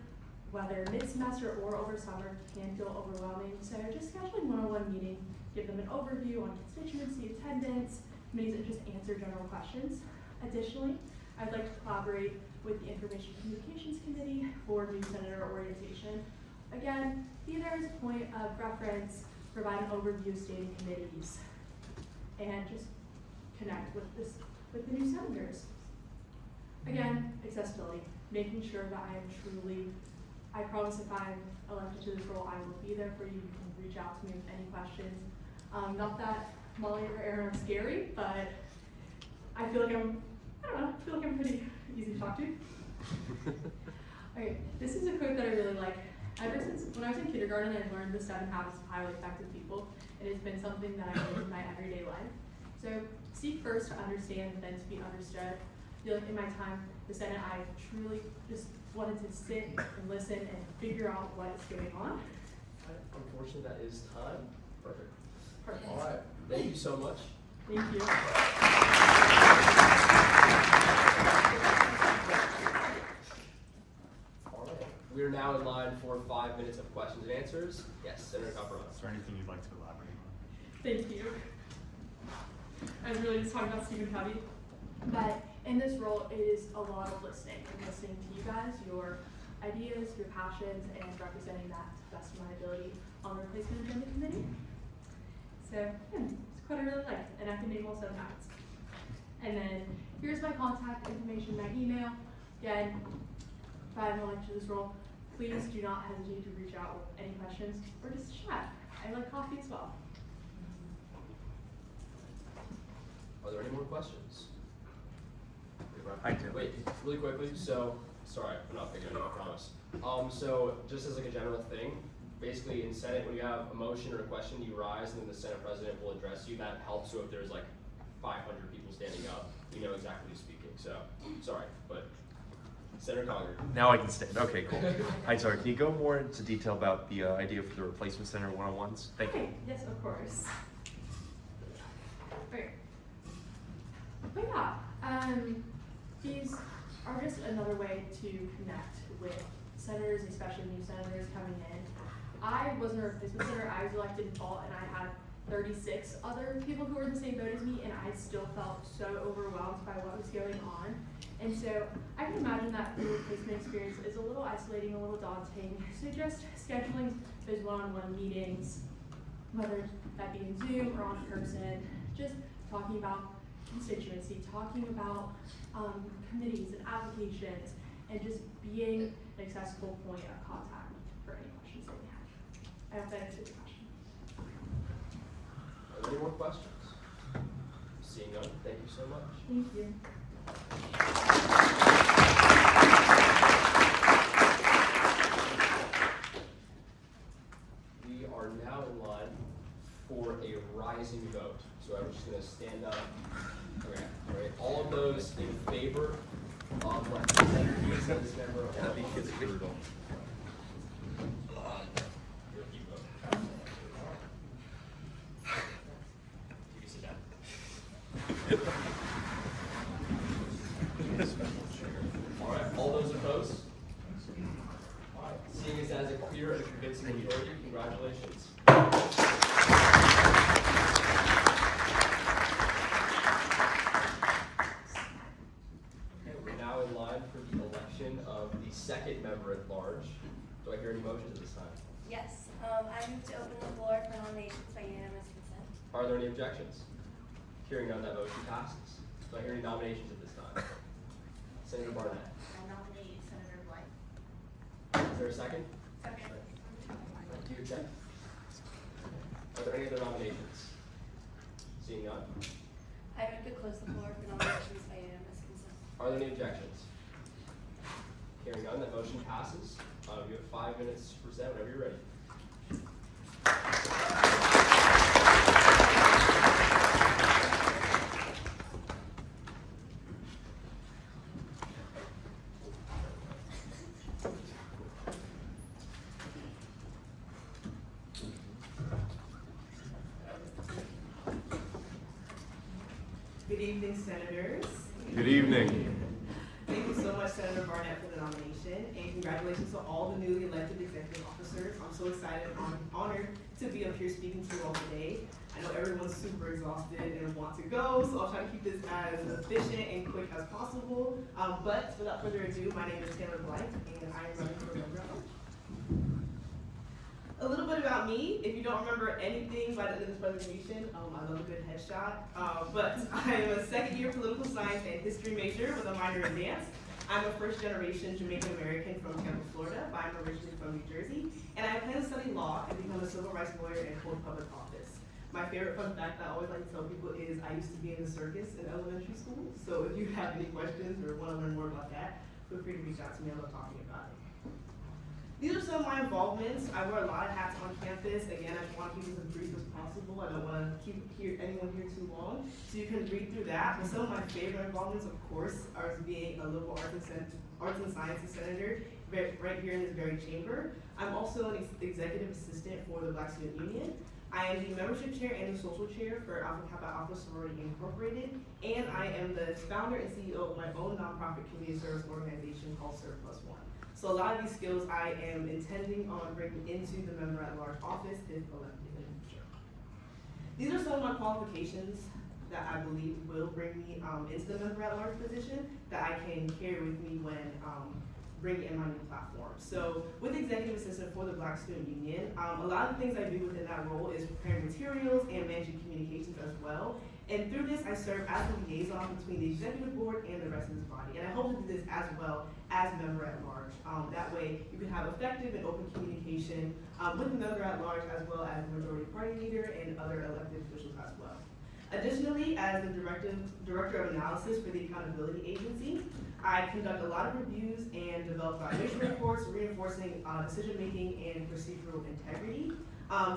whether mid-semester or over summer, can feel overwhelming. So just scheduling one-on-one meeting, give them an overview on constituency attendance, committees, and just answer general questions. Additionally, I'd like to collaborate with the Information Communications Committee for new senator orientation. Again, be there as a point of reference, provide an overview of standing committees, and just connect with the new senators. Again, accessibility, making sure that I promise if I'm elected to this role, I will be there for you. You can reach out to me with any questions. Not that Molly or Aaron are scary, but I feel like I'm pretty easy to talk to. Okay, this is a quote that I really like. Ever since when I was in kindergarten, I learned the 7 habits of highly effective people. It has been something that I use in my everyday life. So seek first to understand, then to be understood. I feel like in my time, the Senate, I truly just wanted to sit and listen and figure out what is going on. Unfortunately, that is time. Perfect. Perfect. All right. Thank you so much. Thank you. All right. We are now in line for 5 minutes of questions and answers. Yes, Senator Caparona. Is there anything you'd like to elaborate on? Thank you. I was really just talking about Stephen Covey, but in this role, it is a lot of listening and listening to you guys, your ideas, your passions, and representing that to the best of my ability on the replacement agenda committee. So, yeah, it's quite I really like, and I can name all 7 habits. And then here's my contact information, my email. Again, if I'm elected to this role, please do not hesitate to reach out with any questions or just chat. I like coffee as well. Are there any more questions? I do. Wait, really quickly. So, sorry, I'm not picking on you, I promise. So, just as like a general thing, basically in Senate, when you have a motion or a question, you rise, and then the Senate President will address you. That helps. So if there's like 500 people standing up, you know exactly who's speaking. So, sorry, but Senator Conger. Now I can stand. Okay, cool. Hi, sorry. Can you go more into detail about the idea for the replacement center one-on-ones? Thank you. Yes, of course. Okay. But yeah, these are just another way to connect with senators, especially new senators coming in. I wasn't a replacement senator. I was elected in fall, and I had 36 other people who were in the same boat as me, and I still felt so overwhelmed by what was going on. And so I can imagine that the replacement experience is a little isolating, a little daunting. So just scheduling those one-on-one meetings, whether that be in Zoom or on person, just talking about constituency, talking about committees and applications, and just being an accessible point of contact for any questions that we have. I hope that answered your question. Are there any more questions? Seeing none, thank you so much. Thank you. We are now in line for a rising vote. So I'm just going to stand up. Okay, all right. All of those in favor of what Senator Dees and this member of I think it's brutal. You can sit down. All right. All those opposed? All right. Seeing as that is a clear and convincing majority, congratulations. Of the second member at large. Do I hear any motions at this time? Yes. I move to open the floor for nominations by unanimous consent. Are there any objections? Hearing none, that motion passes. Do I hear any nominations at this time? Senator Barnett. I nominate Senator Blythe. Is there a second? Second. Thank you, Jen. Are there any other nominations? Seeing none. I move to close the floor for nominations by unanimous consent. Are there any objections? Hearing none, that motion passes. You have 5 minutes to present whenever you're ready. Good evening, Senators. Good evening. Thank you so much, Senator Senator Barnett for the nomination, and congratulations to all the newly elected executive officers. I'm so excited and honored to be up here speaking to you all today. I know everyone's super exhausted and want to go, so I'll try to keep this as efficient and quick as possible. But without further ado, my name is Taylor Blythe, and I am running for member. A little bit about me. If you don't remember anything by the end of this presentation, I love a good headshot. But I am a second-year political science and history major with a minor in dance. I'm a first-generation Jamaican American from Tampa, Florida, but I'm originally from New Jersey. And I plan to study law and become a civil rights lawyer and hold public office. My favorite fun fact I always like to tell people is I used to be in the circus in elementary school. So if you have any questions or want to learn more about that, feel free to reach out to me. I love talking about it. These are some of my involvements. I wear a lot of hats on campus. Again, I just want to keep this as brief as possible. I don't want to keep anyone here too long. So you can read through that. But some of my favorite involvements, of course, are being a liberal arts and sciences senator right here in this very chamber. I'm also an executive assistant for the Black Student Union. I am the membership chair and the social chair for Alpha Kappa Alpha Sorority Incorporated. And I am the founder and CEO of my own nonprofit community service organization called Serve Plus One. So a lot of these skills I am intending on bringing into the member at large office if elected in the future. These are some of my qualifications that I believe will bring me into the member at large position that I can carry with me when bringing in my new platform. So with executive assistant for the Black Student Union, a lot of the things I do within that role is preparing materials and managing communications as well. And through this, I serve as a liaison between the executive board and the rest of this body. And I hope to do this as well as member at large. That way, you can have effective and open communication with the member at large as well as the majority party leader and other elected officials as well. Additionally, as the director of analysis for the Accountability Agency, I conduct a lot of reviews and develop evaluation reports reinforcing decision-making and procedural integrity.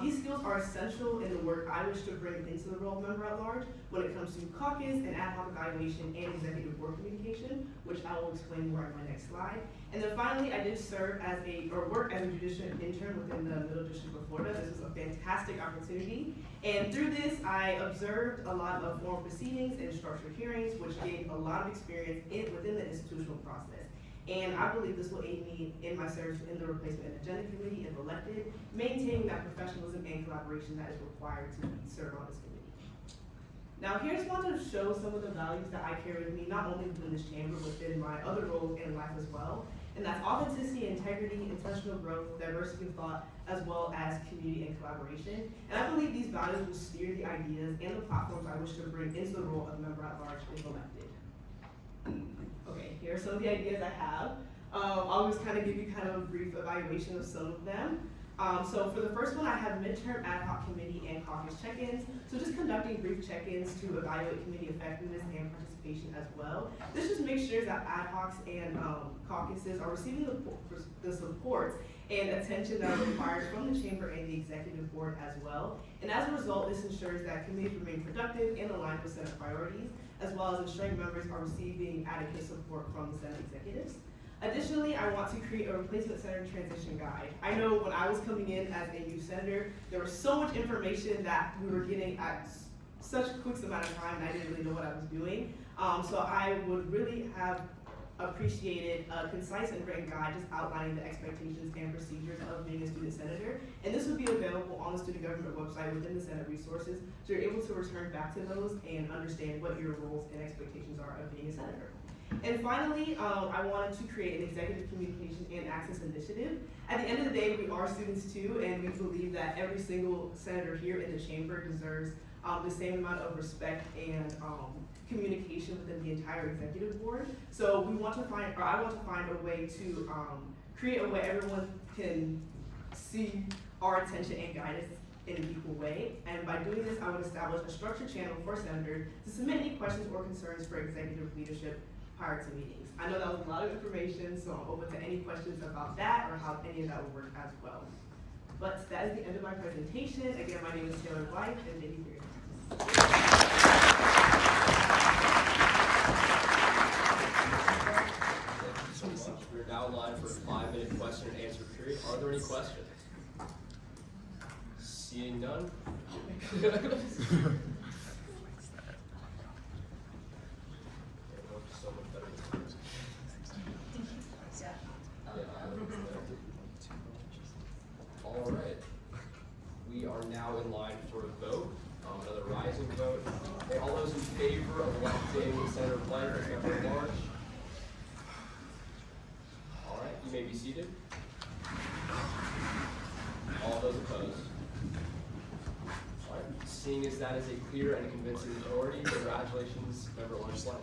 These skills are essential in the work I wish to bring into the role of member at large when it comes to caucus and ad hoc evaluation and executive board communication, which I will explain more in my next slide. And then finally, I did serve as work as a judicial intern within the Middle District of Florida. This was a fantastic opportunity. And through this, I observed a lot of formal proceedings and structured hearings, which gained a lot of experience within the institutional process. And I believe this will aid me in my service in the replacement and agenda committee if elected, maintaining that professionalism and collaboration that is required to serve on this committee. Now, here I just wanted to show some of the values that I carry with me, not only within this chamber, but within my other roles in life as well. And that's authenticity, integrity, intentional growth, diversity of thought, as well as community and collaboration. And I believe these values will steer the ideas and the platforms I wish to bring into the role of member at large if elected. Okay, here are some of the ideas I have. I'll just kind of give you kind of a brief evaluation of some of them. So for the first one, I have midterm ad hoc committee and caucus check-ins. So just conducting brief check-ins to evaluate committee effectiveness and participation as well. This just makes sure that ad hocs and caucuses are receiving the support and attention that are required from the chamber and the executive board as well. And as a result, this ensures that committees remain productive and aligned with Senate priorities, as well as ensuring members are receiving adequate support from the Senate executives. Additionally, I want to create a replacement senator transition guide. I know when I was coming in as a new senator, there was so much information that we were getting at such a quick amount of time, and I didn't really know what I was doing. So I would really have appreciated a concise and written guide just outlining the expectations and procedures of being a student senator. And this would be available on the student government website within the Senate resources, so you're able to return back to those and understand what your roles and expectations are of being a senator. And finally, I wanted to create an executive communication and access initiative. At the end of the day, we are students too, and we believe that every single senator here in the chamber deserves the same amount of respect and communication within the entire executive board. So I want to find a way to create a way everyone can see our attention and guidance in an equal way. And by doing this, I would establish a structured channel for senators to submit any questions or concerns for executive leadership prior to meetings. I know that was a lot of information, so I'm open to any questions about that or how any of that would work as well. But that is the end of my presentation. Again, my name is Taylor Blythe, and thank you for your time. We're now live for a 5-minute question and answer period. Are there any questions? Seeing none? may be seated. All those opposed? All right. Seeing as that is a clear and convincing majority, congratulations, Member Orange Slide.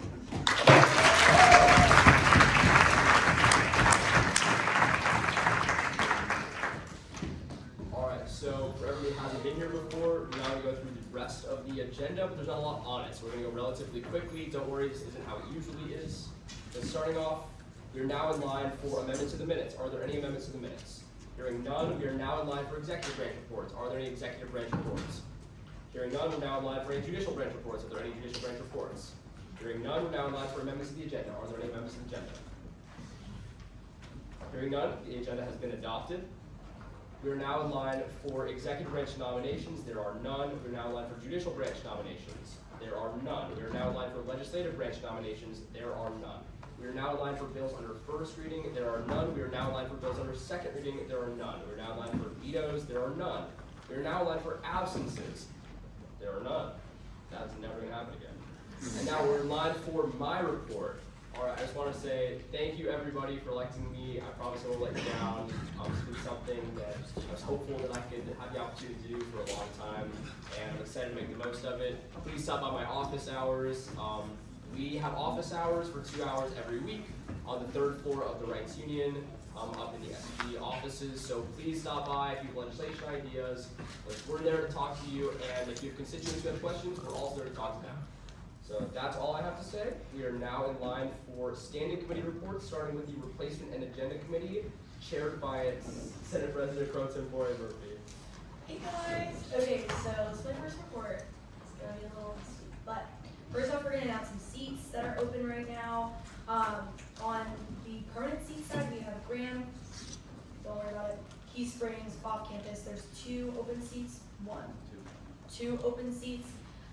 So for everybody who hasn't been here before, we're now going to go through the rest of the agenda, but there's not a lot on it, so we're going to go relatively quickly. Don't worry, this isn't how it usually is. So starting off, we are now in line for amendments to the minutes. Are there any amendments to the minutes? Hearing none, we are now in line for executive branch reports. Are there any executive branch reports? Hearing none, we're now in line for any judicial branch reports. Are there any judicial branch reports? Hearing none, we're now in line for amendments to the agenda. Are there any amendments to the agenda? Hearing none, the agenda has been adopted. We are now in line for executive branch nominations. There are none. We are now in line for judicial branch nominations. There are none. We are now in line for legislative branch nominations. There are none. We are now in line for bills under first reading. There are none. We are now in line for bills under second reading. There are none. We are now in line for vetoes. There are none. We are now in line for absences. There are none. That's never going to happen again. And now we're in line for my report. All right, I just want to say thank you everybody for electing me. I promise I won't let you down. This is something that I was hopeful that I could have the opportunity to do for a long time, and I'm excited to make the most of it. Please stop by my office hours. We have office hours for 2 hours every week on the 3rd floor of the Rights Union, up in the SG offices. So please stop by if you have legislation ideas. We're there to talk to you, and if you have constituents who have questions, we're also there to talk to them. So that's all I have to say. We are now in line for standing committee reports, starting with the Replacement and Agenda Committee, chaired by Senate President Pro Tempore Murphy. Hey guys! Okay, so this is my first report. It's gonna be a little steep, but first off, we're gonna announce some seats that are open right now. On the permanent seat side, we have Graham, don't worry about it, Key Springs, off campus. There's 2 open seats, 2 open seats.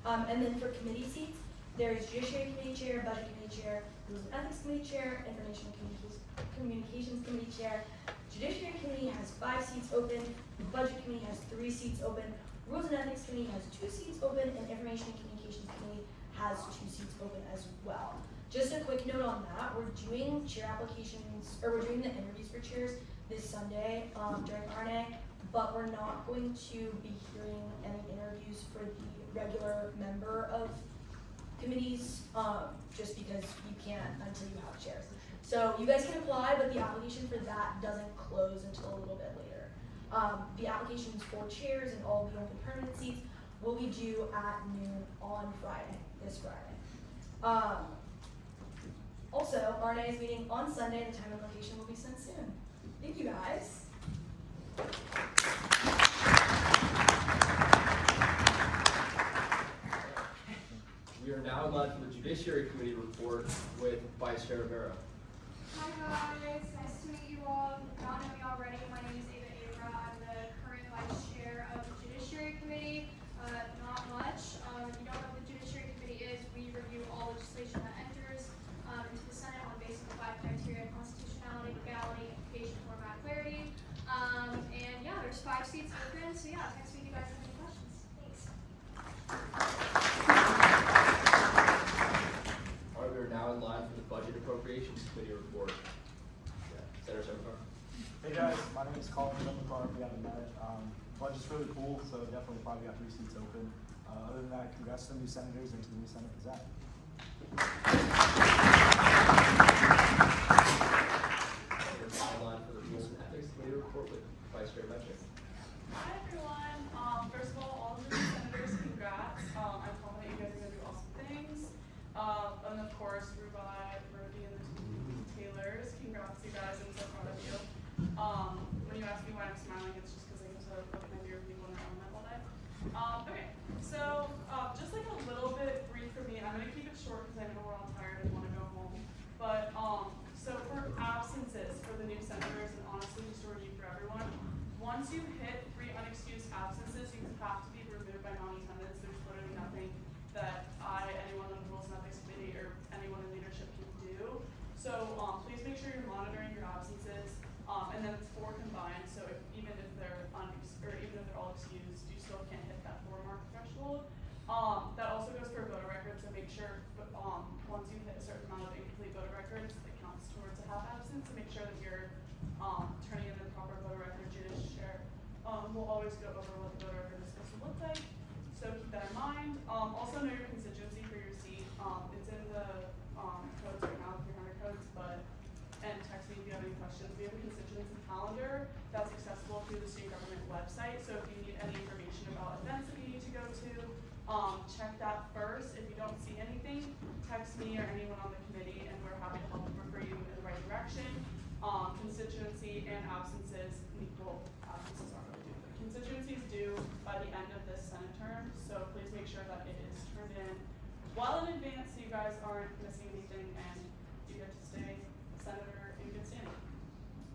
And then for committee seats, there's Judiciary Committee Chair, Budget Committee Chair, Rules and Ethics Committee Chair, Information and Communications Committee Chair. Judiciary Committee has 5 seats open, Budget Committee has 3 seats open, Rules and Ethics Committee has 2 seats open, and Information and Communications Committee has 2 seats open as well. Just a quick note on that, we're doing chair applications, or we're doing the interviews for chairs this Sunday during RNA, but we're not going to be hearing any interviews for the regular member of committees, just because you can't until you have chairs. So you guys can apply, but the application for that doesn't close until a little bit later. The applications for chairs and all the open permanent seats will be due at noon on Friday, this Friday. Also, RNA is meeting on Sunday. The time and location will be sent soon. Thank you guys. We are now live for the Judiciary Committee report with Vice Chair Rivera. Hi guys, nice to meet you all. You all know me already. My name is Arora. I'm the current Vice Chair of the Judiciary Committee. Not much. If you don't know what the Judiciary Committee is, we review all legislation that enters into the Senate on the basis of 5 criteria: constitutionality, legality, implication, format, clarity. And yeah, there's 5 seats open. So yeah, next week you guys have any questions. Thanks. All right, we are now in line for the Budget Appropriations Committee report. Senator Senator. Hey guys, my name is Colin. We haven't met. Budget's really cool, so definitely probably got 3 seats open. Other than that, congrats to the new senators and to the new Senate President. We're now in line for the Rules and Ethics Committee report with Vice Chair Metric. Hi everyone. First of all of the senators, congrats. I'm confident you guys are going to do awesome things. And of course, Rubaii, Murphy, and the 2 Taylors. Congrats, you guys. I'm so proud of you. When you ask me why I'm smiling, it's just because I get to look at my dear people in their element all day. Okay, so just like a little bit brief for me, and I'm going to keep it short because I know we're all tired and want to go home. But so for absences for the new senators, and honestly, just a review for everyone, once you hit 3 unexcused absences, you have to be removed by non-attendance. There's literally nothing that anyone on the Rules and Ethics Committee, or anyone in leadership can do. So please make sure you're monitoring your absences, and then it's 4 combined. So even if they're all excused, you still can't hit that 4 mark threshold. That also goes for voter records. So make sure once you hit a certain amount of incomplete voter records, it counts towards a half absence. So make sure that you're questions. We have a constituency calendar that's accessible through the state government website. So if you need any information about events that you need to go to, check that first. If you don't see anything, text me or anyone on the committee, and we're happy to help refer you in the right direction. Constituency and absences absences aren't really due. Constituencies due by the end of this Senate term, so please make sure that it is turned in well in advance so you guys aren't missing anything and you get to stay a senator in good standing.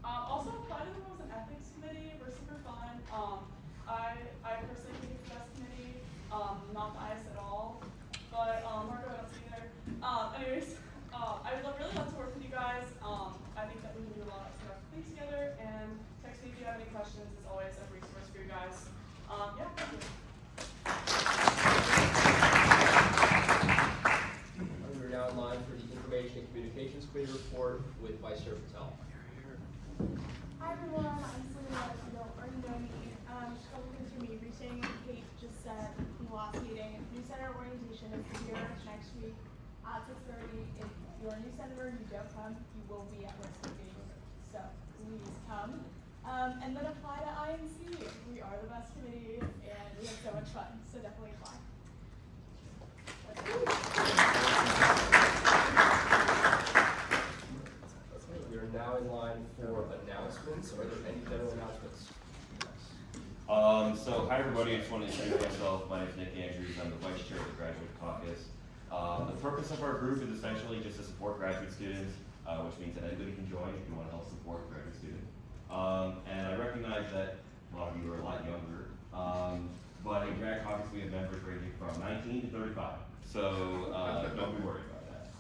Also apply to the Rules and Ethics Committee. We're super fun. I personally think it's the best committee. Not biased at all, but Marco, I don't see you there. Anyways, I would really love to work with you guys. I think that we can do a lot of productive things together, and text me if you have any questions. As always, I'm a resource for you guys. Yeah, thank you. We're now in line for the Information and Communications Committee report with Vice Chair Patel. Hi everyone, I'm Selena. If you don't already know me, just a couple things for me. Restating what Kate just said in the last meeting. New Senator orientation is here next week at 6:30. If you're a new senator and you don't come, you will be at risk of being removed. So please come. And then apply to INC. We are the best committee and we have so much fun. So definitely apply. We are now in line for announcements. Are there any general announcements? So hi everybody, I just want to introduce myself. My name is Nick Andrews. I'm the Vice Chair of the Graduate Caucus. The purpose of our group is essentially just to support graduate students, which means that anybody can join if you want to help support graduate students. And I recognize that a lot of you are a lot younger, but in Grad Caucus we have members ranging from 19 to 35. So don't be worried about that.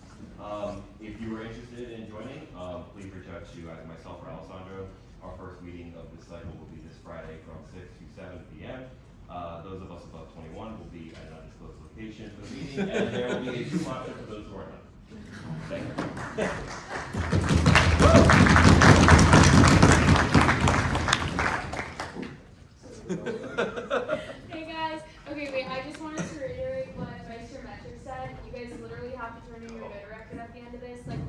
If you are interested in joining, please reach out to either myself or Alessandro. Our first meeting of this cycle will be this Friday from 6 to 7 p.m. Those of us above 21 will be at an undisclosed location for the meeting, and there will be a group option for those who are not. Thank you. Hey guys, okay wait, I just wanted to reiterate what Vice Chair Metric said. You guys literally have to turn in your voter record at the end of this, like,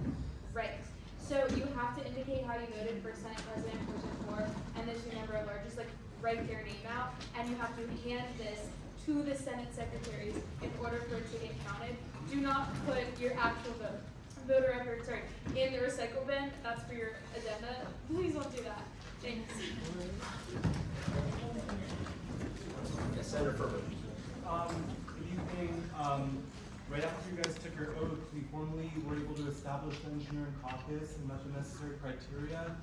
right. So you have to indicate how you voted for Senate President Pro Tempore, and then your number of just like write their name out, and you have to hand this to the Senate secretaries in order for it to get counted. Do not put your actual voter record, in the recycle bin. That's for your agenda. Please don't do that. Thanks. Yes, Senator Furman. Good evening. Right after you guys took your oath, we formally were able to establish the engineering caucus and met the necessary criteria.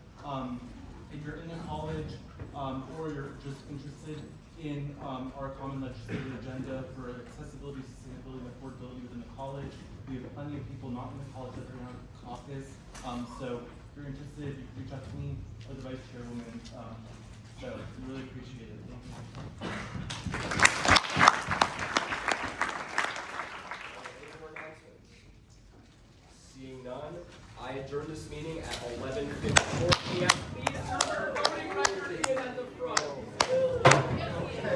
If you're in the college or you're just interested in our common legislative agenda for accessibility, sustainability, and affordability within the college, we have plenty of people not in the college that are in our caucus. So if you're interested, you can reach out to me or the vice chairwoman. So we really appreciate it. Thank you. Seeing none, I adjourn this meeting at 11:50.